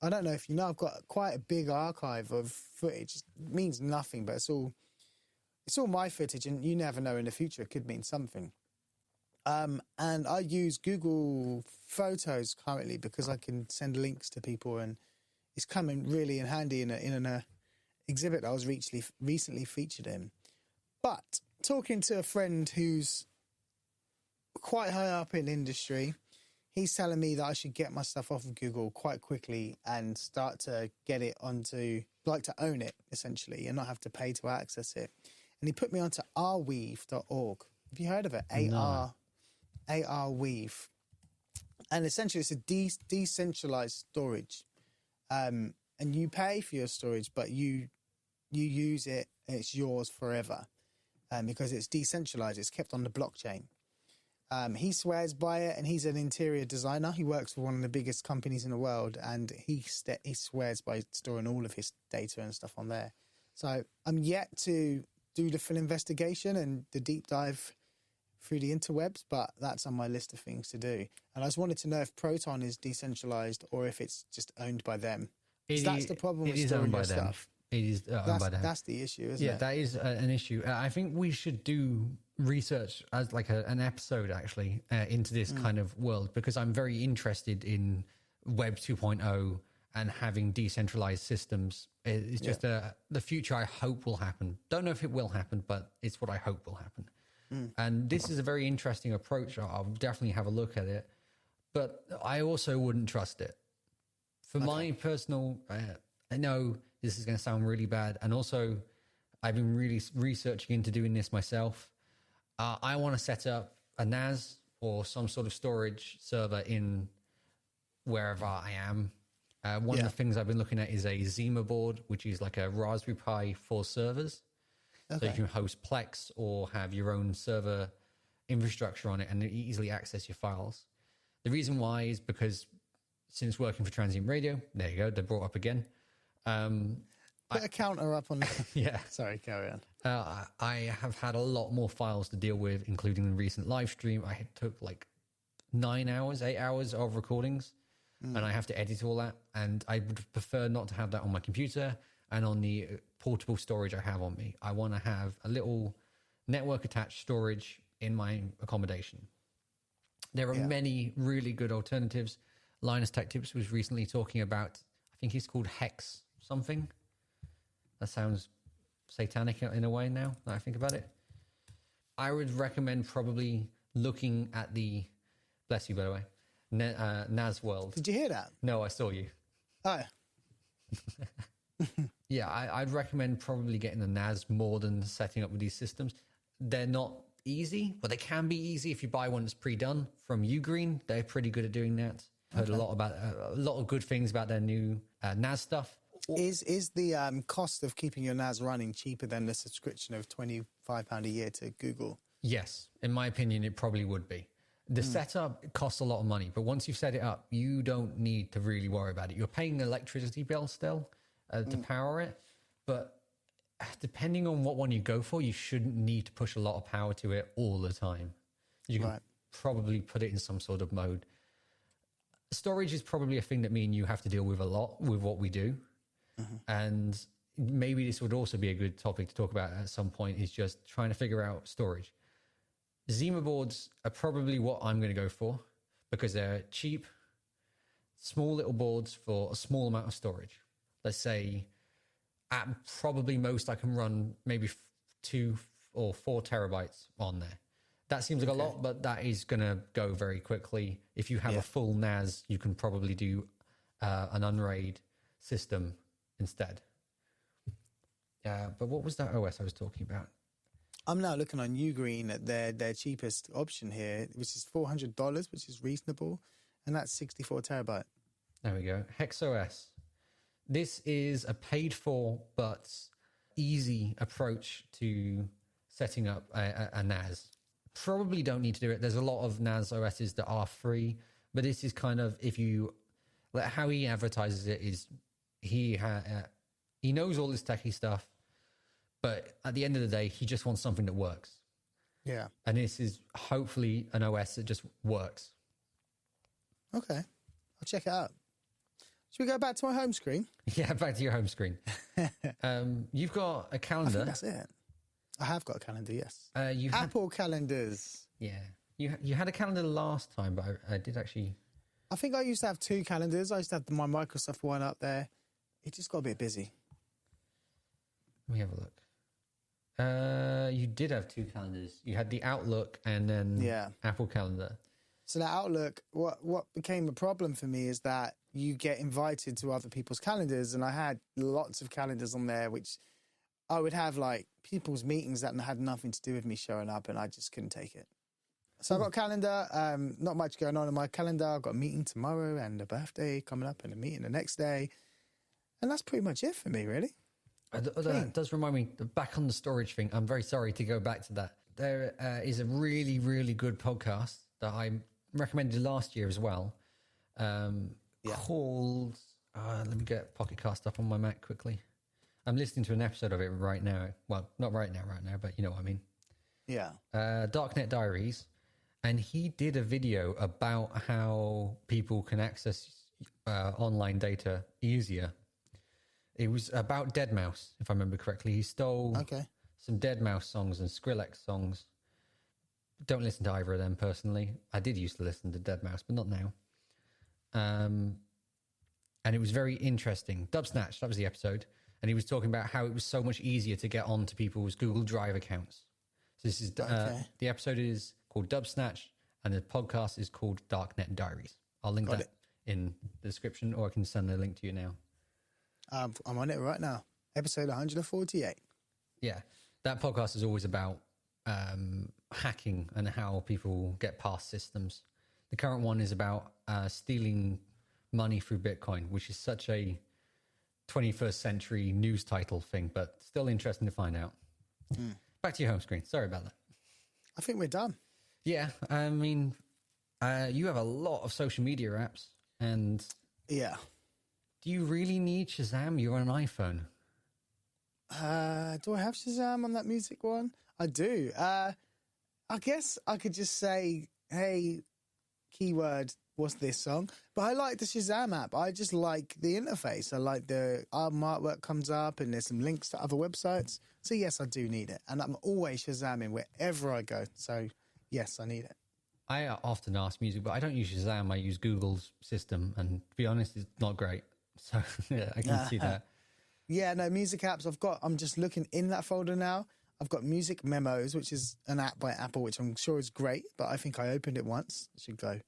I don't know if you know, I've got quite a big archive of footage. It means nothing, but it's all my footage, and you never know in the future, it could mean something. And I use Google Photos currently because I can send links to people, and it's coming really in handy in an exhibit I was recently featured in. But talking to a friend who's quite high up in industry, he's telling me that I should get my stuff off of Google quite quickly and start to get it onto, like, to own it, essentially, and not have to pay to access it. And he put me onto arweave.org. Have you heard of it? No. Arweave. And essentially it's a decentralized storage. And you pay for your storage, but you use it, and it's yours forever. Because it's decentralized, it's kept on the blockchain. He swears by it, and he's an interior designer. He works for one of the biggest companies in the world, and he swears by storing all of his data and stuff on there. So I'm yet to do the full investigation and the deep dive through the interwebs, but that's on my list of things to do. And I just wanted to know if Proton is decentralized or if it's just owned by them. That's the problem with storing your stuff. It is owned by them. That's the issue, isn't it? Yeah, that is an issue. I think we should do research as like an episode actually into this kind of world, because I'm very interested in Web 2.0 and having decentralized systems. It's just the future I hope will happen. Don't know if it will happen, but it's what I hope will happen. And this is a very interesting approach. I'll definitely have a look at it, but I also wouldn't trust it. For my personal, I know this is going to sound really bad, and also I've been really researching into doing this myself. I want to set up a NAS or some sort of storage server in wherever I am. One of the things I've been looking at is a Zima board, which is like a Raspberry Pi for servers. So you can host Plex or have your own server infrastructure on it and easily access your files. The reason why is because since working for Transient Radio, there you go, they're brought up again. Put a counter up on that. Yeah. Sorry, carry on. I have had a lot more files to deal with, including the recent live stream. I took like 8 hours of recordings, and I have to edit all that. And I would prefer not to have that on my computer and on the portable storage I have on me. I want to have a little network attached storage in my accommodation. There are many really good alternatives. Linus Tech Tips was recently talking about, I think he's called Hex something. That sounds satanic in a way now that I think about it. I would recommend probably looking at the, bless you by the way, NAS World. Did you hear that? No, I saw you. Oh. Yeah, I'd recommend probably getting the NAS more than setting up with these systems. They're not easy, but they can be easy if you buy one that's pre-done from Ugreen. They're pretty good at doing that. Heard a lot of good things about their new NAS stuff. Is the cost of keeping your NAS running cheaper than the subscription of £25 a year to Google? Yes, in my opinion, it probably would be. The setup costs a lot of money, but once you've set it up, you don't need to really worry about it. You're paying the electricity bill still to power it, but depending on what one you go for, you shouldn't need to push a lot of power to it all the time. You can probably put it in some sort of mode. Storage is probably a thing that me and you have to deal with a lot with what we do. And maybe this would also be a good topic to talk about at some point, is just trying to figure out storage. Zima boards are probably what I'm going to go for because they're cheap, small little boards for a small amount of storage. Let's say at probably most I can run maybe 2 or 4 terabytes on there. That seems like a lot, but that is going to go very quickly. If you have a full NAS, you can probably do an unraid system instead. But what was that OS I was talking about? I'm now looking on Ugreen at their cheapest option here, which is $400, which is reasonable, and that's 64 terabyte. There we go. HexOS. This is a paid-for but easy approach to setting up a NAS. Probably don't need to do it. There's a lot of NAS OSs that are free, but this is kind of, if you, like how he advertises it is he knows all this techie stuff, but at the end of the day, he just wants something that works. Yeah. And this is hopefully an OS that just works. Okay. I'll check it out. Should we go back to my home screen? Yeah, back to your home screen. You've got a calendar. I think that's it. I have got a calendar, yes. Apple calendars. Yeah. You had a calendar last time, but I did actually... I think I used to have 2 calendars. I used to have my Microsoft one up there. It just got a bit busy. Let me have a look. You did have 2 calendars. You had the Outlook and then Apple Calendar. So the Outlook, what became a problem for me is that you get invited to other people's calendars, and I had lots of calendars on there, which I would have like people's meetings that had nothing to do with me showing up, and I just couldn't take it. So I've got a calendar, not much going on in my calendar. I've got a meeting tomorrow and a birthday coming up and a meeting the next day. And that's pretty much it for me, really. That does remind me, back on the storage thing, I'm very sorry to go back to that. There is a really, really good podcast that I recommended last year as well, called, let me get Pocket Cast up on my Mac quickly. I'm listening to an episode of it right now. Well, not right now, but you know what I mean. Yeah. Darknet Diaries. And he did a video about how people can access online data easier. It was about Deadmau5, if I remember correctly. He stole some Deadmau5 songs and Skrillex songs. Don't listen to either of them personally. I did used to listen to Deadmau5, but not now. And it was very interesting. Dubsnatch, that was the episode. And he was talking about how it was so much easier to get onto people's Google Drive accounts. So this is the episode is called Dubsnatch, and the podcast is called Darknet Diaries. I'll link that in the description, or I can send the link to you now. I'm on it right now. Episode 148. Yeah, that podcast is always about hacking and how people get past systems. The current one is about stealing money through Bitcoin, which is such a 21st century news title thing, but still interesting to find out. Back to your home screen. Sorry about that. I think we're done. Yeah, I mean, you have a lot of social media apps, and do you really need Shazam? You're on an iPhone. Do I have Shazam on that music one? I do. I guess I could just say, hey, keyword, what's this song? But I like the Shazam app. I just like the interface. I like the artwork comes up and there's some links to other websites. So yes, I do need it. And I'm always Shazamming wherever I go. So yes, I need it. I often ask music, but I don't use Shazam. I use Google's system. And to be honest, it's not great. So yeah, I can see that. Yeah, no, music apps. I'm just looking in that folder now. I've got Music Memos, which is an app by Apple, which I'm sure is great, but I think I opened it once. It should go.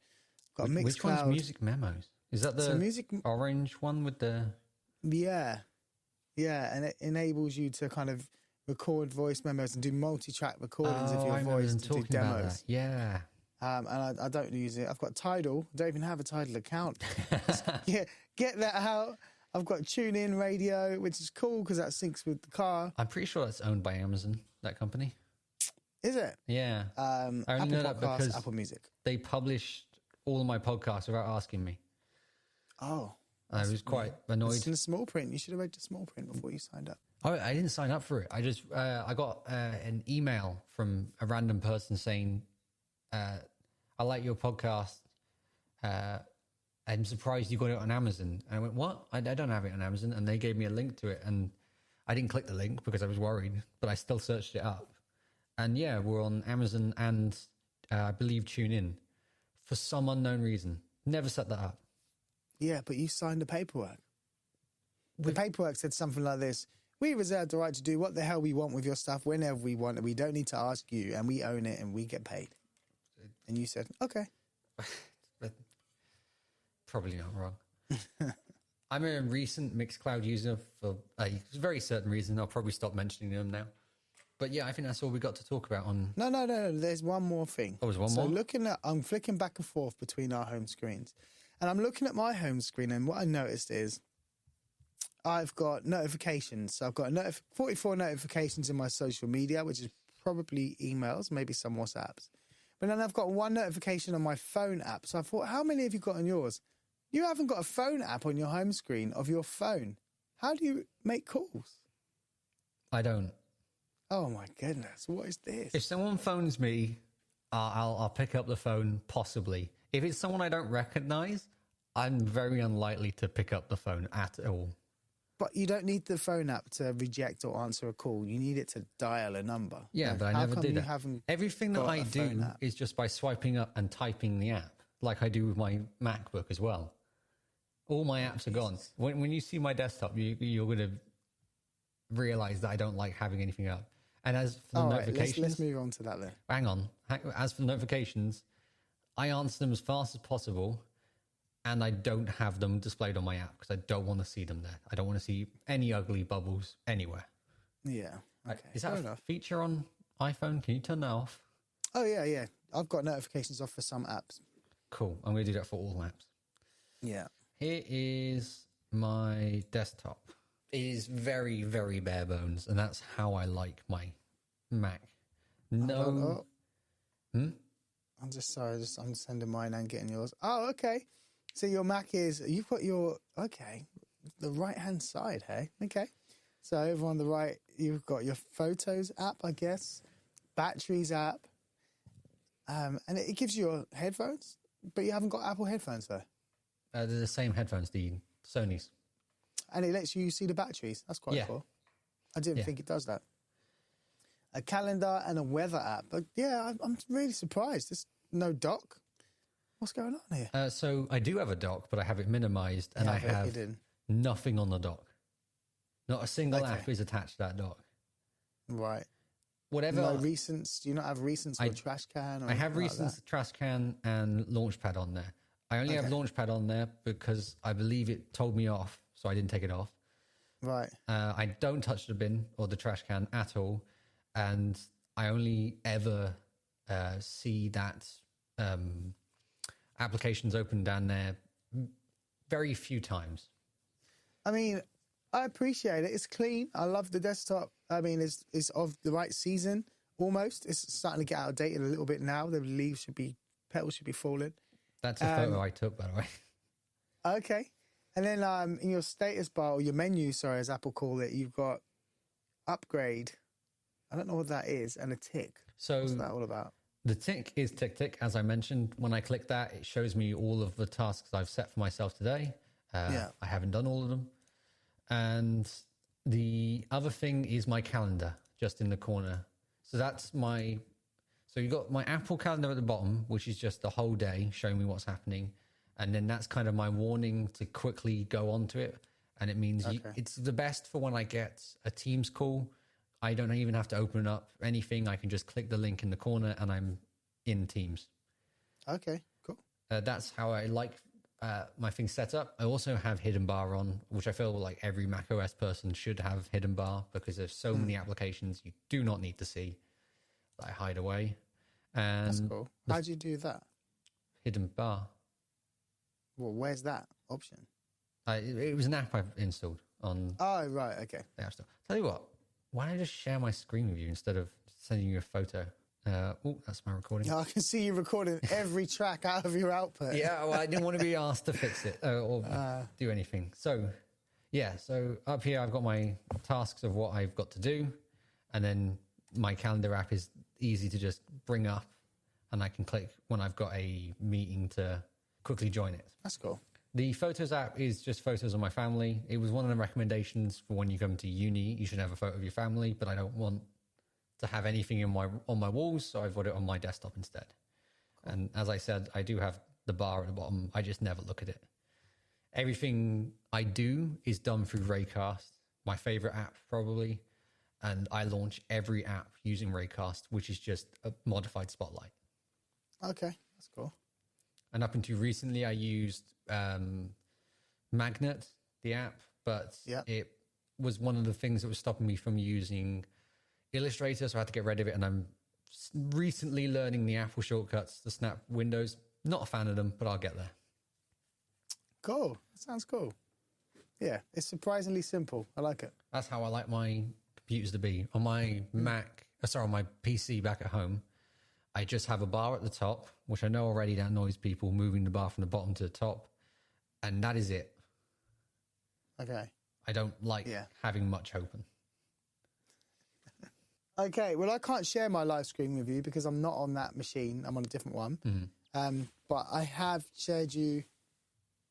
Got Mixcloud. Which one's Music Memos? Is that the orange one with the... Yeah, and it enables you to kind of record voice memos and do multi-track recordings of your voice to do demos. Yeah. And I don't use it. I've got Tidal. I don't even have a Tidal account. Get that out. I've got TuneIn Radio, which is cool because that syncs with the car. I'm pretty sure it's owned by Amazon, that company. Is it? Yeah. I only Apple know that Podcasts, because Apple Music. they published all of my podcasts without asking me. Oh. I was quite annoyed. It's in the small print. You should have read the small print before you signed up. Oh, I didn't sign up for it. I just I got an email from a random person saying, I like your podcast. I'm surprised you got it on Amazon. And I went, what? I don't have it on Amazon. And they gave me a link to it. And I didn't click the link because I was worried, but I still searched it up. And yeah, we're on Amazon and I believe TuneIn for some unknown reason. Never set that up. Yeah, but you signed the paperwork. The paperwork said something like this. We reserve the right to do what the hell we want with your stuff whenever we want, and we don't need to ask you, and we own it, and we get paid. And you said, okay. Probably not wrong. I'm a recent Mixcloud user for a very certain reason. I'll probably stop mentioning them now. But yeah, I think that's all we got to talk about on... No. There's one more thing. Oh, there's one more? So I'm flicking back and forth between our home screens. And I'm looking at my home screen, and what I noticed is I've got notifications. So I've got 44 notifications in my social media, which is probably emails, maybe some WhatsApps. But then I've got one notification on my phone app. So I thought, how many have you got on yours? You haven't got a phone app on your home screen of your phone. How do you make calls? I don't. Oh, my goodness. What is this? If someone phones me, I'll pick up the phone, possibly. If it's someone I don't recognize, I'm very unlikely to pick up the phone at all. But you don't need the phone app to reject or answer a call. You need it to dial a number. Yeah, but I never do that. Everything that I do is just by swiping up and typing the app, like I do with my MacBook as well. All my apps are gone. When you see my desktop, you're going to realize that I don't like having anything up. And as for the notifications... Let's move on to that then. Hang on. As for the notifications, I answer them as fast as possible, and I don't have them displayed on my app because I don't want to see them there. I don't want to see any ugly bubbles anywhere. Yeah. Okay. Is that a feature on iPhone? Can you turn that off? Oh, yeah. I've got notifications off for some apps. Cool. I'm going to do that for all apps. Yeah. Here is my desktop. It is very, very bare bones, and that's how I like my Mac. No. I'm just sorry. I'm sending mine and getting yours. Oh, okay. So your Mac you've got the right-hand side, hey? Okay. So over on the right, you've got your Photos app, I guess, Batteries app, and it gives you your headphones, but you haven't got Apple headphones, though. They're the same headphones, the Sony's. And it lets you see the batteries. That's quite cool. I didn't think it does that. A calendar and a weather app. But yeah, I'm really surprised. There's no dock. What's going on here? So I do have a dock, but I have it minimized, and I have nothing on the dock. Not a single app is attached to that dock. Right. Whatever. No recents. Do you not have recents or trash can? I have recents, trash can, and Launchpad on there. I only have Launchpad on there because I believe it told me off, so I didn't take it off. Right. I don't touch the bin or the trash can at all, and I only ever see that applications open down there very few times. I mean, I appreciate it. It's clean. I love the desktop. I mean, it's of the right season almost. It's starting to get outdated a little bit now. The petals should be falling. That's a photo I took, by the way. Okay. And then in your status bar, or your menu, sorry, as Apple call it, you've got upgrade. I don't know what that is, and a tick. So what's that all about? The tick is tick. As I mentioned, when I click that, it shows me all of the tasks I've set for myself today. I haven't done all of them. And the other thing is my calendar, just in the corner. So that's so you've got my Apple calendar at the bottom, which is just the whole day showing me what's happening. And then that's kind of my warning to quickly go onto it. And it means it's the best for when I get a Teams call. I don't even have to open up anything. I can just click the link in the corner and I'm in Teams. Okay, cool. That's how I like my thing set up, I also have hidden bar on, which I feel like every macOS person should have hidden bar, because there's so many applications you do not need to see that I hide away. And that's cool. How do you do that? Hidden bar. Well, where's that option? It was an app I've installed on. Oh, right. Okay. The App Store. Tell you what, why don't I just share my screen with you instead of sending you a photo? Oh, that's my recording. I can see you recording every track out of your output. Yeah, well, I didn't want to be asked to fix it or do anything. So, yeah, so up here I've got my tasks of what I've got to do, and then my calendar app is easy to just bring up, and I can click when I've got a meeting to quickly join it. That's cool. The Photos app is just photos of my family. It was one of the recommendations for when you come to uni, you should have a photo of your family, but I don't want to have anything on my walls, so I've got it on my desktop instead. Cool. And as I said, I do have the bar at the bottom. I just never look at it. Everything I do is done through Raycast, my favorite app probably, and I launch every app using Raycast, which is just a modified Spotlight. Okay, that's cool. And up until recently, I used Magnet, the app, but it was one of the things that was stopping me from using Illustrator, so I had to get rid of it. And I'm recently learning the Apple shortcuts to snap windows. Not a fan of them, but I'll get there. Cool. That sounds cool. Yeah, it's surprisingly simple. I like it. That's how I like my computers to be. On my on my PC back at home, I just have a bar at the top, which I know already that annoys people, moving the bar from the bottom to the top. And that is it. Okay. I don't like having much open. Okay, well, I can't share my live screen with you because I'm not on that machine. I'm on a different one. Mm-hmm. But I have shared you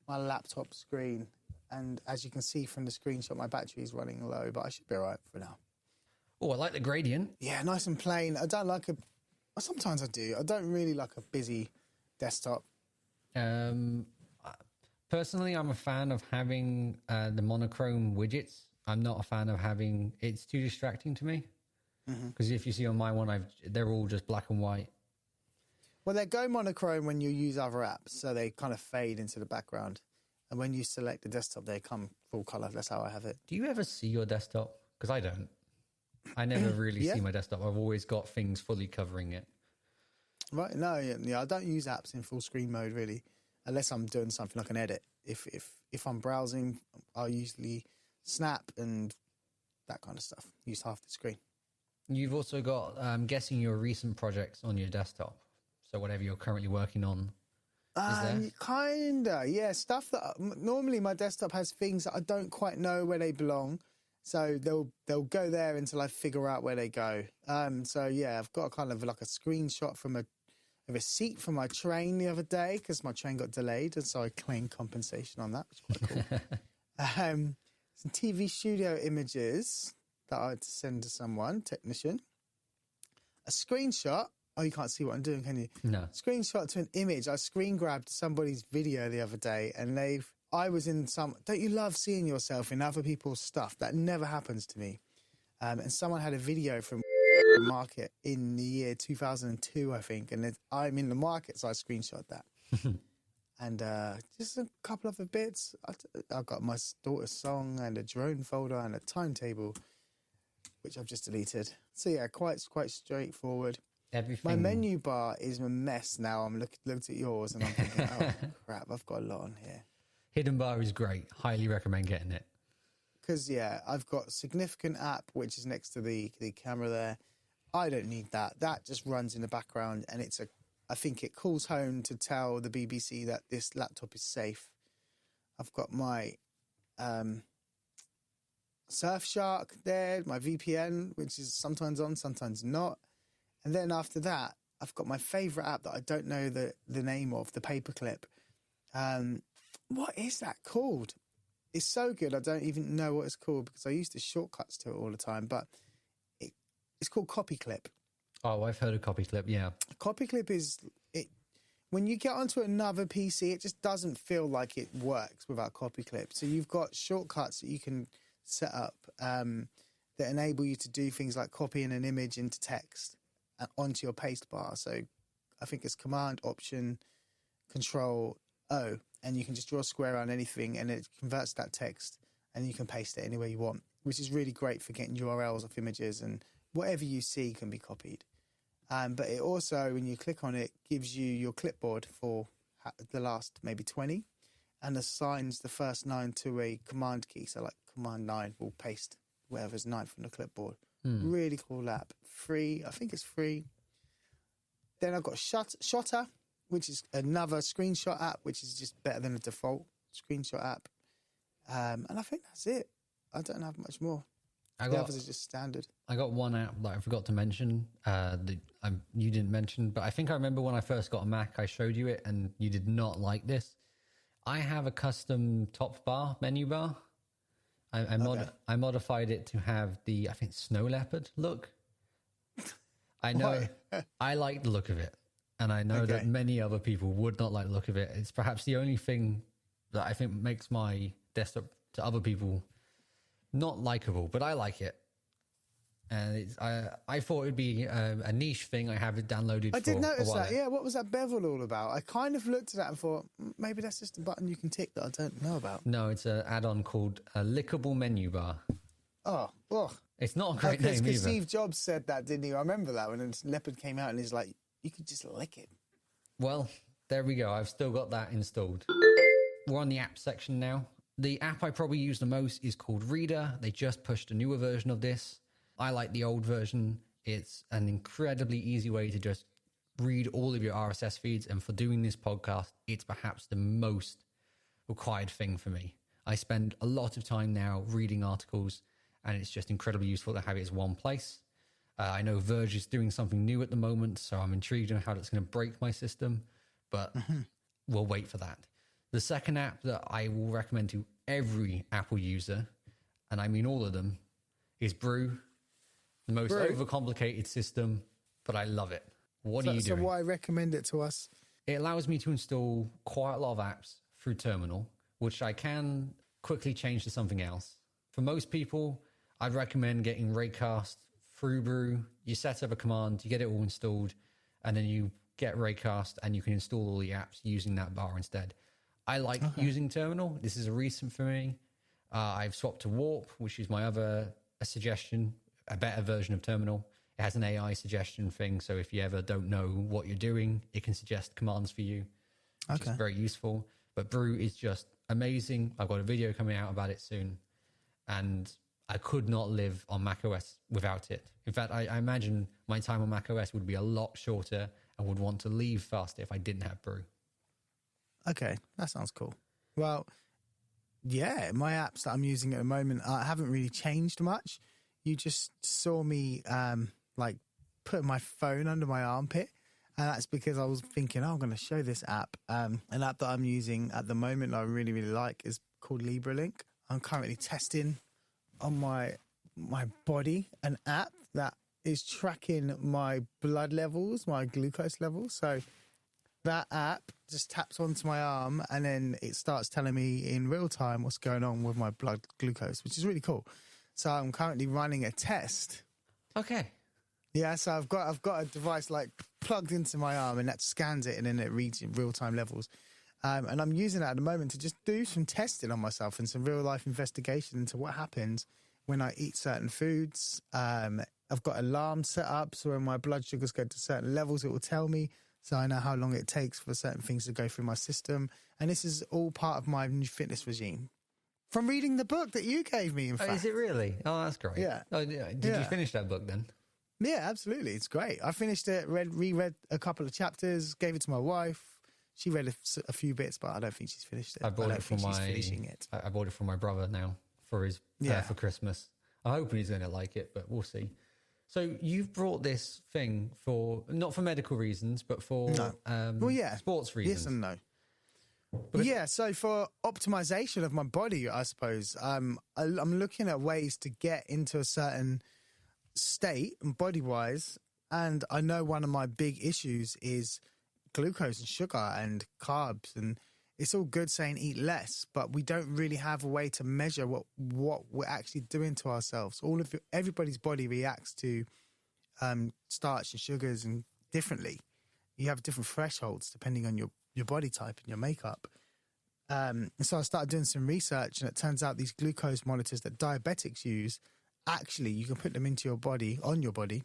my laptop screen. And as you can see from the screenshot, my battery is running low, but I should be all right for now. Oh, I like the gradient. Yeah, nice and plain. I don't like sometimes I do. I don't really like a busy desktop. Personally, I'm a fan of having the monochrome widgets. I'm not a fan of having... It's too distracting to me. Because if you see on my one, they're all just black and white. Well, they go monochrome when you use other apps, so they kind of fade into the background. And when you select the desktop, they come full color. That's how I have it. Do you ever see your desktop? Because I don't. I never really see my desktop. I've always got things fully covering it. Right? No, I don't use apps in full screen mode really, unless I'm doing something like an edit. If I'm browsing, I'll usually snap and that kind of stuff. Use half the screen. You've also got, I'm guessing, your recent projects on your desktop. So whatever you're currently working on. Kinda, yeah. Stuff that normally my desktop has things that I don't quite know where they belong, so they'll go there until I figure out where they go. So yeah, I've got kind of like a screenshot from a receipt from my train the other day because my train got delayed, and so I claimed compensation on that, which is quite cool. Some TV studio images that I had to send to someone, technician. A screenshot. Oh, you can't see what I'm doing, can you? No. Screenshot to an image. I screen grabbed somebody's video the other day, and I was in some... Don't you love seeing yourself in other people's stuff? That never happens to me. And someone had a video from the market in the year 2002, I think, and I'm in the market, so I screenshot that. And just a couple of bits. I've got my daughter's song and a drone folder and a timetable, which I've just deleted. So yeah, quite straightforward. Everything. My menu bar is a mess now. I'm looked at yours and I'm thinking, oh crap, I've got a lot on here. Hidden bar is great. Highly recommend getting it. Because yeah, I've got significant app, which is next to the camera there. I don't need that. That just runs in the background, and I think it calls home to tell the BBC that this laptop is safe. I've got my Surfshark there, my VPN, which is sometimes on, sometimes not. And then after that, I've got my favourite app that I don't know the name of, the Paperclip. What is that called? It's so good, I don't even know what it's called because I used to shortcuts to it all the time, but it's called Copyclip. Oh, I've heard of Copyclip, yeah. Copyclip is... When you get onto another PC, it just doesn't feel like it works without Copyclip. So you've got shortcuts that you can set up that enable you to do things like copying an image into text onto your paste bar. So I think it's Command, Option, Control, O. and you can just draw a square around anything, and it converts that text, and you can paste it anywhere you want, which is really great for getting URLs of images, and whatever you see can be copied. But it also, when you click on it, gives you your clipboard for the last maybe 20, and assigns the first 9 to a command key. So like command 9 will paste whatever's 9 from the clipboard. Really cool app. Free. I think it's free. Then I've got Shotter, which is another screenshot app, which is just better than a default screenshot app. And I think that's it. I don't have much more. The others are just standard. I got one app that I forgot to mention that you didn't mention, but I think I remember when I first got a Mac, I showed you it and you did not like this. I have a custom top bar, menu bar. I modified it to have the, I think, snow leopard look. I know I like the look of it, and I know that many other people would not like the look of it. It's perhaps the only thing that I think makes my desktop to other people not likable, but I like it. And I thought it'd be a niche thing. I have it downloaded. I did notice that. Yeah, what was that bevel all about? I kind of looked at that and thought maybe that's just a button you can tick that I don't know about. No, it's an add-on called a lickable menu bar. Oh, it's not a great name either. Because Steve Jobs said that, didn't he? I remember that when Leopard came out and he's like, you could just lick it. Well, there we go. I've still got that installed. We're on the app section now. The app I probably use the most is called Reader. They just pushed a newer version of this. I like the old version. It's an incredibly easy way to just read all of your RSS feeds. And for doing this podcast, it's perhaps the most required thing for me. I spend a lot of time now reading articles, and it's just incredibly useful to have it as one place. I know Verge is doing something new at the moment, so I'm intrigued on how that's going to break my system, but we'll wait for that. The second app that I will recommend to every Apple user, and I mean all of them, is Brew. The most overcomplicated system, but I love it. What are you doing? So why recommend it to us? It allows me to install quite a lot of apps through Terminal, which I can quickly change to something else. For most people, I'd recommend getting Raycast through Brew. You set up a command, you get it all installed, and then you get Raycast and you can install all the apps using that bar instead. I like using Terminal. This is a recent for me. I've swapped to Warp, which is my other suggestion, a better version of Terminal. It has an AI suggestion thing, so if you ever don't know what you're doing, it can suggest commands for you, which is very useful. But Brew is just amazing. I've got a video coming out about it soon, and I could not live on macOS without it. In fact, I imagine my time on macOS would be a lot shorter and would want to leave faster if I didn't have Brew. Okay, that sounds cool. Well, yeah, my apps that I'm using at the moment haven't really changed much. You just saw me like putting my phone under my armpit, and that's because I was thinking, I'm going to show this app. An app that I'm using at the moment that I really, really like is called LibraLink. I'm currently testing on my body an app that is tracking my blood levels, my glucose levels. So that app just taps onto my arm and then it starts telling me in real time what's going on with my blood glucose, which is really cool. So I'm currently running a test. Okay. Yeah, so I've got a device like plugged into my arm and that scans it and then it reads in real time levels. And I'm using that at the moment to just do some testing on myself and some real life investigation into what happens when I eat certain foods. I've got alarms set up so when my blood sugars go to certain levels, it will tell me. So I know how long it takes for certain things to go through my system. And this is all part of my new fitness regime. From reading the book that you gave me, in fact. Is it really? Oh, that's great. Yeah. Oh, did you finish that book then? Yeah, absolutely. It's great. I finished it, reread a couple of chapters, gave it to my wife. She read a few bits, but I don't think she's finished it. I bought it from she's finishing it. I bought it from my brother now for his for Christmas. I'm hoping he's going to like it, but we'll see. So you've brought this thing not for medical reasons, but for sports reasons. Yes and no. So for optimization of my body, I suppose, I'm looking at ways to get into a certain state body-wise, and I know one of my big issues is glucose and sugar and carbs, and it's all good saying eat less, but we don't really have a way to measure what we're actually doing to ourselves. Everybody's body reacts to starch and sugars and differently. You have different thresholds depending on your body type and your makeup. So I started doing some research, and it turns out these glucose monitors that diabetics use, actually, you can put them into your body, on your body,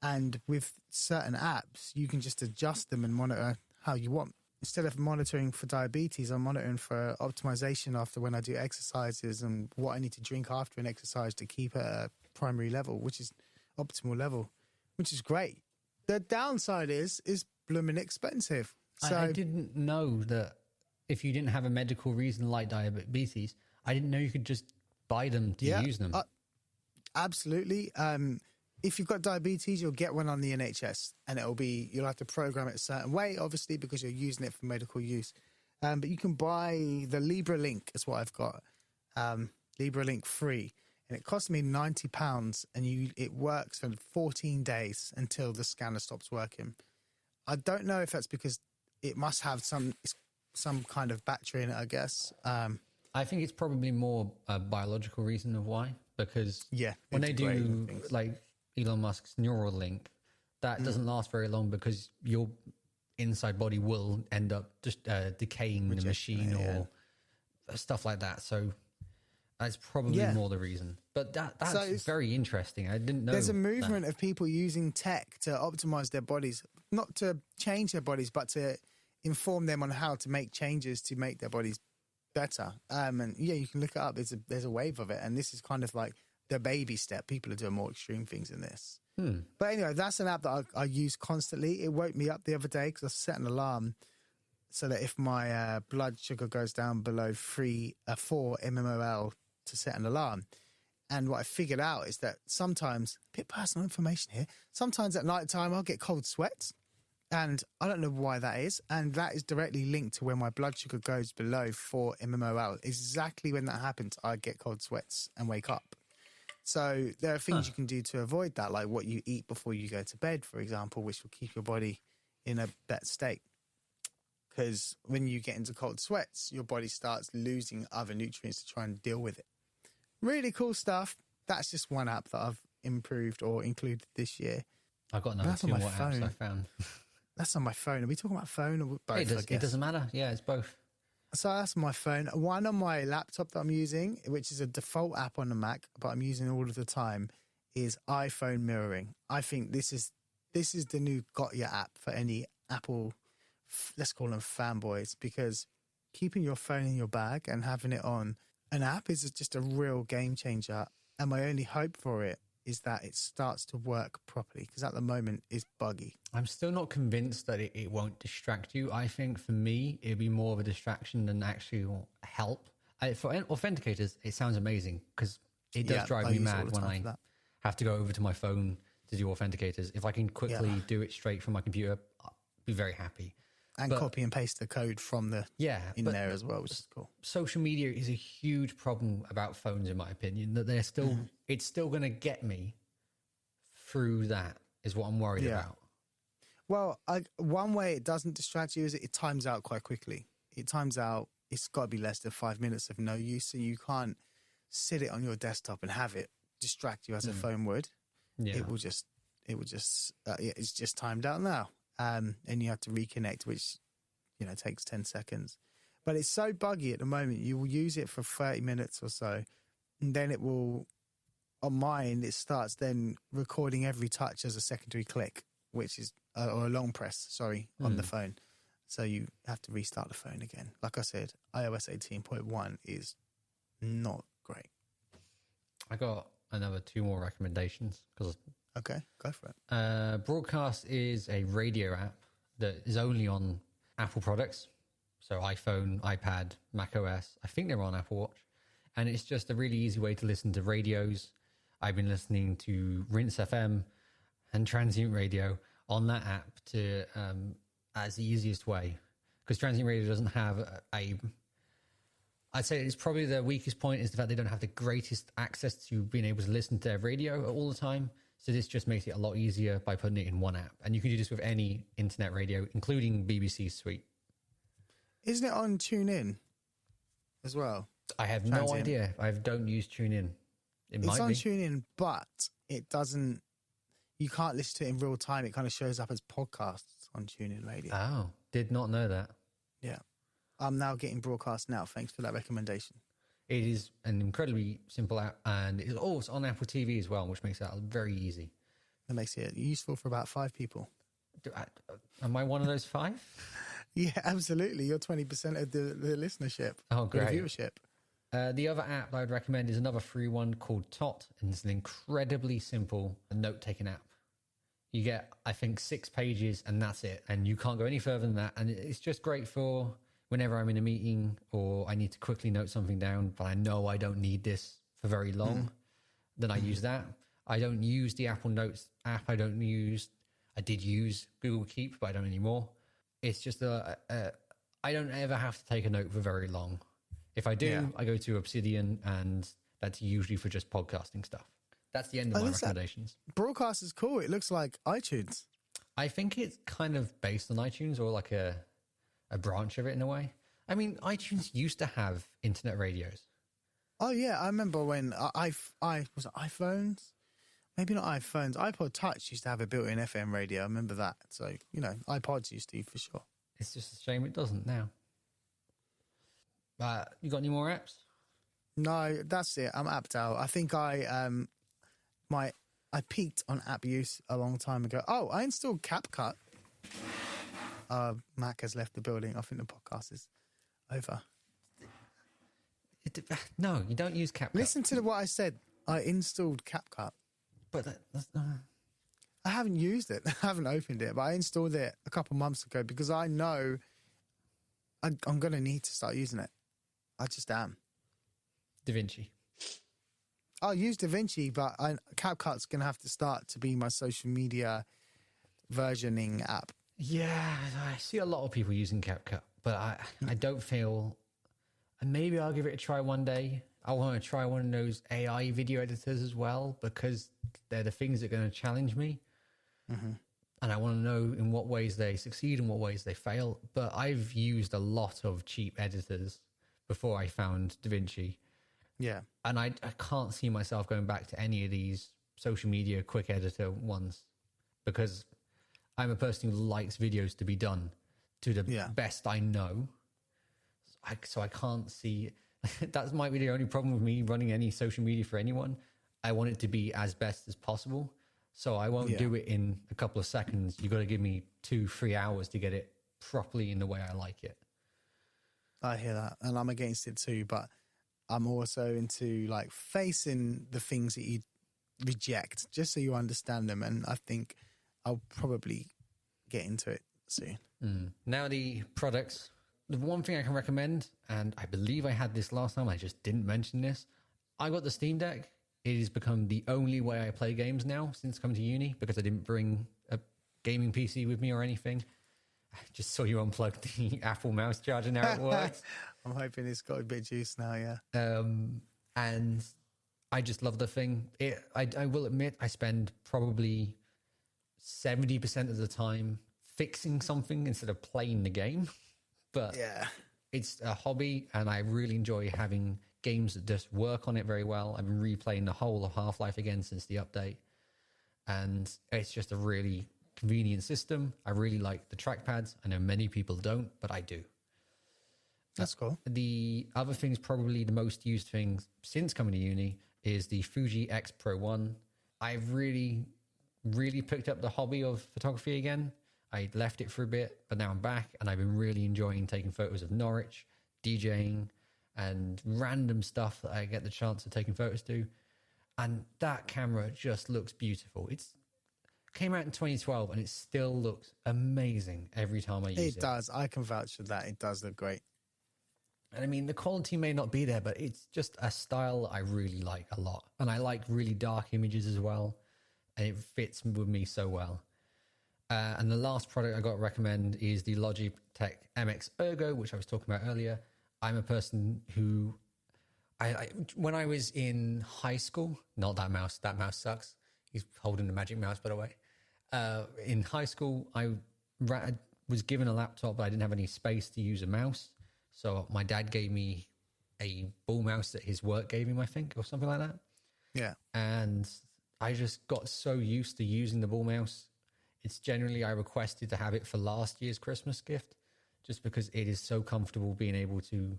and with certain apps, you can just adjust them and monitor how you want. Instead of monitoring for diabetes, I'm monitoring for optimization after when I do exercises and what I need to drink after an exercise to keep at a primary level, which is optimal level, which is great. The downside is blooming expensive. So I didn't know that if you didn't have a medical reason like diabetes, I didn't know you could just buy them to use them. Absolutely. If you've got diabetes, you'll get one on the NHS, and you'll have to program it a certain way, obviously, because you're using it for medical use. But you can buy the Libra Link, is what I've got. Libra Link free. And it cost me £90, and it works for 14 days until the scanner stops working. I don't know if that's because it must have some kind of battery in it, I guess. I think it's probably more a biological reason of why, because when they do like Elon Musk's Neuralink, that doesn't last very long because your inside body will end up just decaying the machine or stuff like that. So that's probably more the reason. But that's very interesting. I didn't know. There's a movement of people using tech to optimize their bodies, not to change their bodies, but to inform them on how to make changes to make their bodies better. And you can look it up. There's a wave of it, and this is kind of like the baby step. People are doing more extreme things in this. But anyway, that's an app that I use constantly. It woke me up the other day because I set an alarm so that if my blood sugar goes down below 4 mmol to set an alarm. And what I figured out is that sometimes, a bit personal information here, sometimes at night time I'll get cold sweats. And I don't know why that is. And that is directly linked to when my blood sugar goes below 4 mmol. Exactly when that happens, I get cold sweats and wake up. So there are things you can do to avoid that, like what you eat before you go to bed, for example, which will keep your body in a better state. Because when you get into cold sweats, your body starts losing other nutrients to try and deal with it. Really cool stuff. That's just one app that I've improved or included this year. I've got another 2 more apps I found. That's on my phone. Are we talking about phone or both? It doesn't matter. Yeah, it's both. So that's my phone. One on my laptop that I'm using, which is a default app on the Mac, but I'm using all of the time, is iPhone mirroring. I think this is the new got ya app for any Apple, let's call them fanboys, because keeping your phone in your bag and having it on an app is just a real game changer. And my only hope for it is that it starts to work properly, because at the moment it's buggy. I'm still not convinced that it won't distract you. I think for me, it'd be more of a distraction than actual help. For authenticators, it sounds amazing because it does drive me mad when I have to go over to my phone to do authenticators. If I can quickly do it straight from my computer, I'll be very happy. And copy and paste the code from in there as well, which is cool. Social media is a huge problem about phones, in my opinion, that they're still, it's still going to get me through that is what I'm worried about. Well, one way it doesn't distract you is it times out quite quickly. It times out, it's got to be less than 5 minutes of no use, so you can't sit it on your desktop and have it distract you as a phone would. Yeah. It will just, it's just timed out now. And you have to reconnect, which, takes 10 seconds. But it's so buggy at the moment. You will use it for 30 minutes or so. And then it will, on mine, it starts then recording every touch as a secondary click, which is, or a long press, on the phone. So you have to restart the phone again. Like I said, iOS 18.1 is not great. I got another 2 more recommendations because. Okay, go for it. Broadcast is a radio app that is only on Apple products. So iPhone, iPad, macOS. I think they're on Apple Watch. And it's just a really easy way to listen to radios. I've been listening to Rinse FM and Transient Radio on that app to as the easiest way. Because Transient Radio doesn't have I'd say it's probably the weakest point is the fact they don't have the greatest access to being able to listen to their radio all the time. So this just makes it a lot easier by putting it in one app. And you can do this with any internet radio, including BBC Suite. Isn't it on TuneIn as well? I have no idea. I don't use TuneIn. It's on TuneIn, but it doesn't... You can't listen to it in real time. It kind of shows up as podcasts on TuneIn Radio. Oh, did not know that. Yeah. I'm now getting Broadcast Now. Thanks for that recommendation. It is an incredibly simple app, and it's also on Apple TV as well, which makes it very easy. That makes it useful for about 5 people. Am I one of those 5? Yeah, absolutely. You're 20% of the listenership. Oh, great. The viewership. The other app I would recommend is another free one called Tot, and it's an incredibly simple note-taking app. You get, I think, 6 pages, and that's it. And you can't go any further than that. And it's just great for whenever I'm in a meeting or I need to quickly note something down, but I know I don't need this for very long. Then I use that. I don't use the Apple Notes app. I did use Google Keep, but I don't anymore. It's just I don't ever have to take a note for very long. If I do, I go to Obsidian, and that's usually for just podcasting stuff. That's the end of my recommendations. Broadcast is cool. It looks like iTunes. I think it's kind of based on iTunes, or like a branch of it in a way. I mean, iTunes used to have internet radios. Oh, yeah. I remember when was it iPhones? Maybe not iPhones. iPod Touch used to have a built-in FM radio. I remember that. So, iPods used to, for sure. It's just a shame it doesn't now. You got any more apps? No, that's it. I'm apped out. I think I peaked on app use a long time ago. Oh, I installed CapCut. Mac has left the building. I think the podcast is over. No, you don't use CapCut. Listen to what I said. I installed CapCut. But that's not... I haven't used it. I haven't opened it, but I installed it a couple months ago because I know I'm going to need to start using it. I just am. DaVinci. I'll use DaVinci, but CapCut's going to have to start to be my social media versioning app. Yeah, I see a lot of people using CapCut, but I don't feel... And maybe I'll give it a try one day. I want to try one of those AI video editors as well, because they're the things that are going to challenge me. Mm-hmm. And I want to know in what ways they succeed and what ways they fail. But I've used a lot of cheap editors before I found DaVinci. Yeah. And I can't see myself going back to any of these social media quick editor ones, because I'm a person who likes videos to be done to the best I know. So I can't see... That might be the only problem with me running any social media for anyone. I want it to be as best as possible. So I won't do it in a couple of seconds. You've got to give me 2-3 hours to get it properly in the way I like it. I hear that. And I'm against it too. But I'm also into like facing the things that you reject just so you understand them. And I think I'll probably get into it soon. Now the products. The one thing I can recommend, and I believe I had this last time, I just didn't mention this. I got the Steam Deck. It has become the only way I play games now since coming to uni, because I didn't bring a gaming PC with me or anything. I just saw you unplug the Apple mouse charger now it works. I'm hoping it's got a bit of juice now, yeah. And I just love the thing. I will admit I spend probably 70% of the time fixing something instead of playing the game. But it's a hobby, and I really enjoy having games that just work on it very well. I've been replaying the whole of Half-Life again since the update, and it's just a really convenient system. I really like the trackpads. I know many people don't, but I do. That's cool. The other thing is probably the most used thing since coming to uni is the Fuji X Pro 1. I've really, really picked up the hobby of photography again. I left it for a bit, but now I'm back, and I've been really enjoying taking photos of Norwich, DJing, and random stuff that I get the chance of taking photos to. And that camera just looks beautiful. It came out in 2012, and it still looks amazing every time I use it. It does. I can vouch for that. It does look great. And I mean, the quality may not be there, but it's just a style I really like a lot. And I like really dark images as well, and it fits with me so well. And the last product I got to recommend is the Logitech MX Ergo, which I was talking about earlier. I'm a person who, when I was in high school, not that mouse sucks. He's holding the magic mouse, by the way. In high school, I was given a laptop, but I didn't have any space to use a mouse. So my dad gave me a ball mouse that his work gave him, I think, or something like that. Yeah. And I just got so used to using the ball mouse. It's generally, I requested to have it for last year's Christmas gift. just because it is so comfortable being able to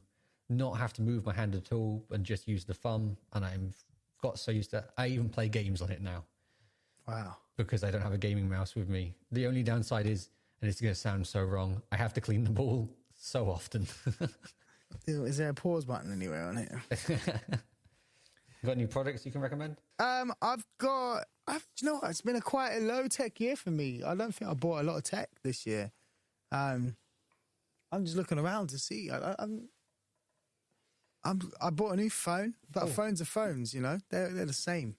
not have to move my hand at all and just use the thumb. And I've got so used to, I even play games on it now. Wow. Because I don't have a gaming mouse with me. The only downside is, and it's going to sound so wrong, I have to clean the ball so often. Is there a pause button anywhere on it? Got any products you can recommend? You know what? It's been quite a low tech year for me. I don't think I bought a lot of tech this year. I'm just looking around to see. I bought a new phone, but phones are phones, you know? They're the same.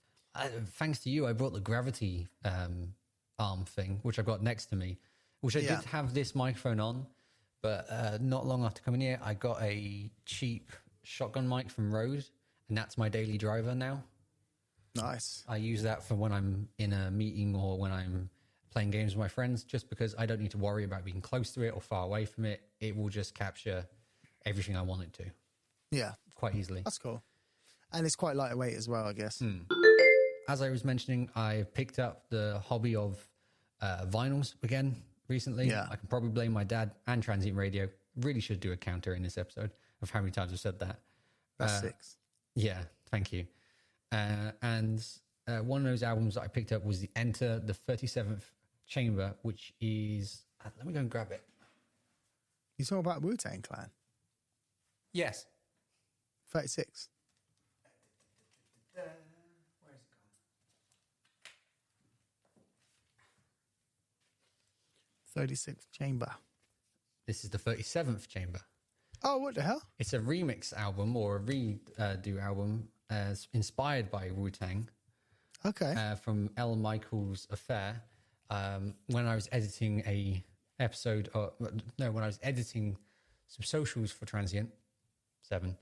Thanks to you, I brought the Gravity arm thing, which I've got next to me, which I did have this microphone on, but not long after coming here, I got a cheap shotgun mic from Rode, and that's my daily driver now. Nice. I use that for when I'm in a meeting or when I'm playing games with my friends, just because I don't need to worry about being close to it or far away from it. It will just capture everything I want it to. Yeah. Quite easily. That's cool. And it's quite lightweight as well, I guess. As I was mentioning, I picked up the hobby of vinyls again recently. Yeah. I can probably blame my dad and Transient Radio. Really should do a counter in this episode of how many times I've said that. That's 6. Yeah, thank you. And one of those albums that I picked up was the Enter the 37th Chamber, which is... let me go and grab it. You talking about Wu-Tang Clan? Yes. 36. Where is it gone? 36th Chamber. This is the 37th Chamber. Oh, what the hell? It's a remix album or a redo album inspired by Wu-Tang. Okay. From L. Michaels Affair. When I was editing when I was editing some socials for Transient 7,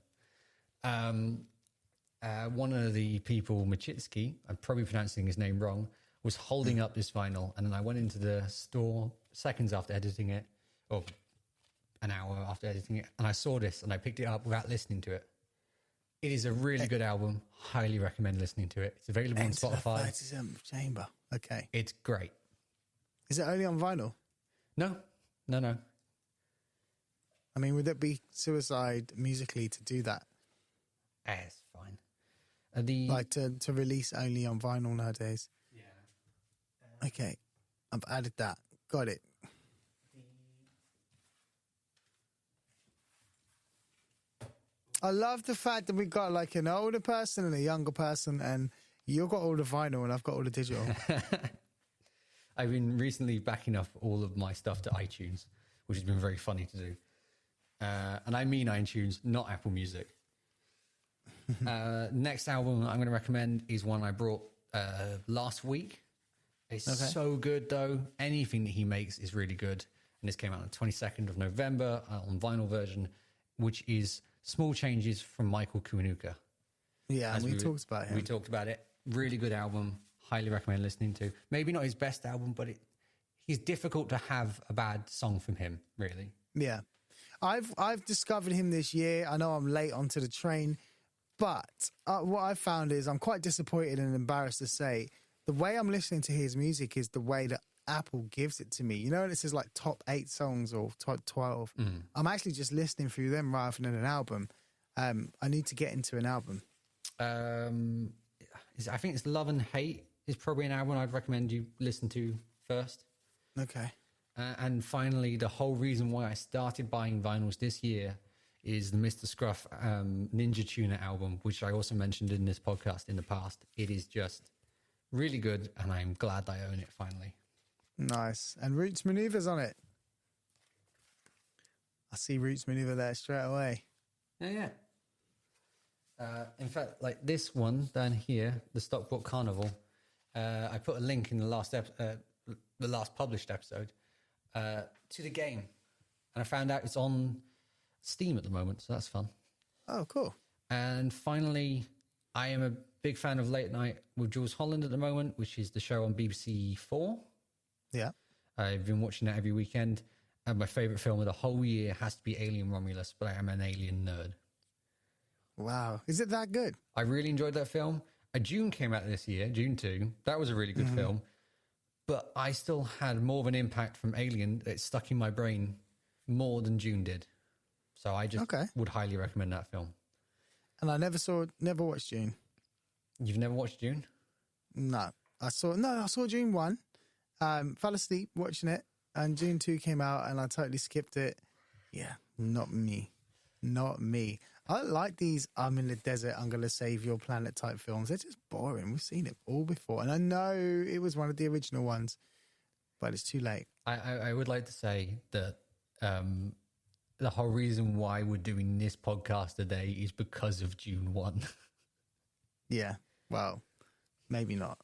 one of the people, Machitsky, I'm probably pronouncing his name wrong, was holding up this vinyl, and then I went into the store seconds after editing it, or an hour after editing it, and I saw this, and I picked it up without listening to it. It is a really good album. Highly recommend listening to it. It's available on Spotify. 37th Chamber. Okay. It's great. Is it only on vinyl? No. I mean, would it be suicide musically to do that? It's fine. Like to release only on vinyl nowadays? Yeah. Okay. I've added that. Got it. I love the fact that we got like an older person and a younger person, and you've got all the vinyl and I've got all the digital. I've been recently backing up all of my stuff to iTunes, which has been very funny to do. And I mean iTunes, not Apple Music. Next album I'm going to recommend is one I brought last week. It's so good, though. Anything that he makes is really good. And this came out on the 22nd of November on vinyl version, which is Small Changes from Michael Kiwanuka. Yeah, we talked about him. We talked about it. Really good album. Highly recommend listening to. Maybe not his best album, but he's difficult to have a bad song from him, really. Yeah. I've discovered him this year. I know I'm late onto the train, but what I found is I'm quite disappointed and embarrassed to say the way I'm listening to his music is the way that Apple gives it to me. You know, this is like top 8 songs or top 12. I'm actually just listening through them rather than an album. I need to get into an album. I think it's Love and Hate is probably an album I'd recommend you listen to first. Okay. And finally, the whole reason why I started buying vinyls this year is the Mr. Scruff Ninja Tuna album, which I also mentioned in this podcast in the past. It is just really good, and I'm glad I own it finally. Nice. And Roots Maneuvers on it. I see Roots Maneuver there straight away. Yeah. In fact, like this one down here, the Stockport Carnival, I put a link in the last published episode to the game, and I found out it's on Steam at the moment, so that's fun. Oh, cool. And finally, I am a big fan of Late Night with Jules Holland at the moment, which is the show on BBC 4. Yeah. I've been watching that every weekend, and my favourite film of the whole year has to be Alien Romulus, but I am an Alien nerd. Wow. Is it that good? I really enjoyed that film. Dune came out this year, Dune 2. That was a really good film. But I still had more of an impact from Alien that stuck in my brain more than June did. So I just would highly recommend that film. And I never watched June. You've never watched June? No. I saw June 1. Fell asleep watching it, and June 2 came out, and I totally skipped it. Yeah, not me. Not me. I don't like these I'm in the desert, I'm going to save your planet type films. They're just boring. We've seen it all before. And I know it was one of the original ones, but it's too late. I would like to say that the whole reason why we're doing this podcast today is because of June 1. Yeah, well, maybe not.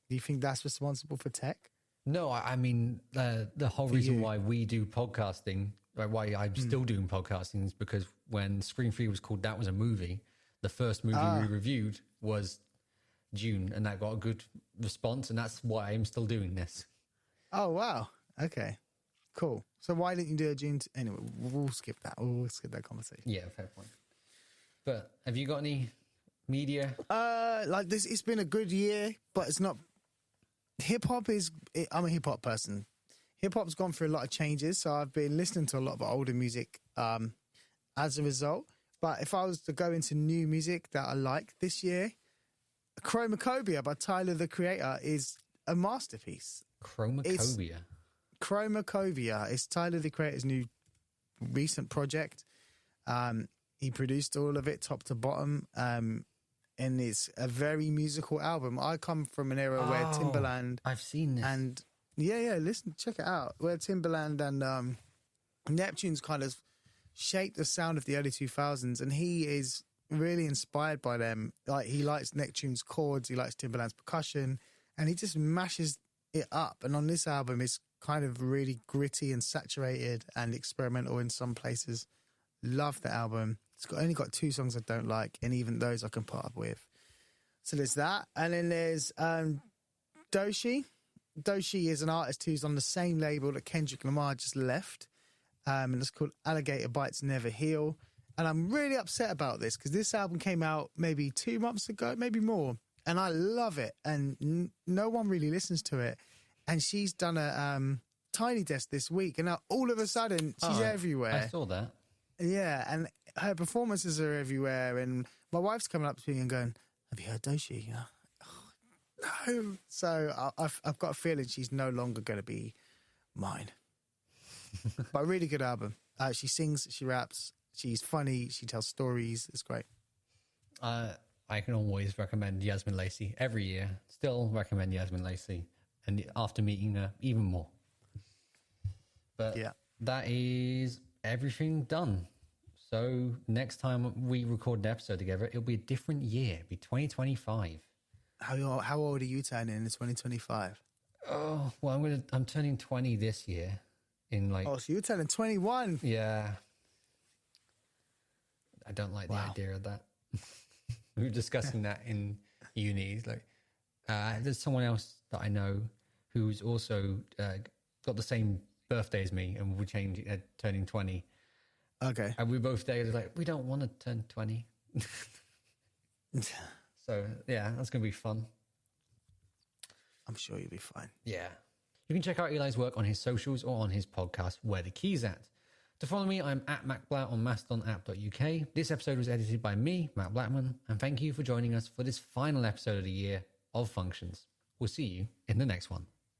Do you think that's responsible for tech? No, I mean, the whole reason why we do podcasting, why I'm still doing podcasting, is because when Scream 3 was called That Was a Movie, the first movie we reviewed was June, and that got a good response, and that's why I'm still doing this. Oh, wow. Okay, cool. So why didn't you do a June? Anyway, we'll skip that. We'll skip that conversation. Yeah, fair point. But have you got any media? Like this, it's been a good year, but it's not. Hip hop is. I'm a hip hop person. Hip hop's gone through a lot of changes, so I've been listening to a lot of older music as a result. But if I was to go into new music that I like this year, Chromacobia by Tyler, the Creator, is a masterpiece. Chromacobia is Tyler, the Creator's new recent project. He produced all of it top to bottom. And it's a very musical album. I come from an era where Timbaland... I've seen this. And listen, check it out. Where Timbaland and Neptune's kind of shaped the sound of the early 2000s, and he is really inspired by them. Like, he likes Neptune's chords, he likes Timbaland's percussion, and he just mashes it up. And on this album, it's kind of really gritty and saturated and experimental in some places. Love the album. It's only got 2 songs I don't like, and even those I can put up with. So there's that. And then there's Doechii. Doechii is an artist who's on the same label that Kendrick Lamar just left. And it's called Alligator Bites Never Heal. And I'm really upset about this because this album came out maybe 2 months ago, maybe more. And I love it. And no one really listens to it. And she's done a Tiny Desk this week. And now all of a sudden, she's everywhere. I saw that. Yeah, and her performances are everywhere. And my wife's coming up to me and going, "Have you heard Doechii?" You know? Oh, no. So I've got a feeling she's no longer going to be mine. But a really good album. She sings, she raps, she's funny, she tells stories. It's great. I can always recommend Yasmin Lacey every year. Still recommend Yasmin Lacey, and after meeting her, even more. But that is everything done. So next time we record an episode together, it'll be a different year. It'll be 2025. How old are you turning in 2025? Oh, well, I'm turning 20 this year. So you're turning 21. Yeah. I don't like the idea of that. We were discussing that in uni. It's like, there's someone else that I know who's also got the same birthday as me, and we're turning 20. Okay. And we both dated like, we don't want to turn 20. So, yeah, that's going to be fun. I'm sure you'll be fine. Yeah. You can check out Eli's work on his socials or on his podcast, Where the Key's At. To follow me, I'm at MacBlatt on mastonapp.uk. This episode was edited by me, Matt Blackman, and thank you for joining us for this final episode of the year of Functions. We'll see you in the next one.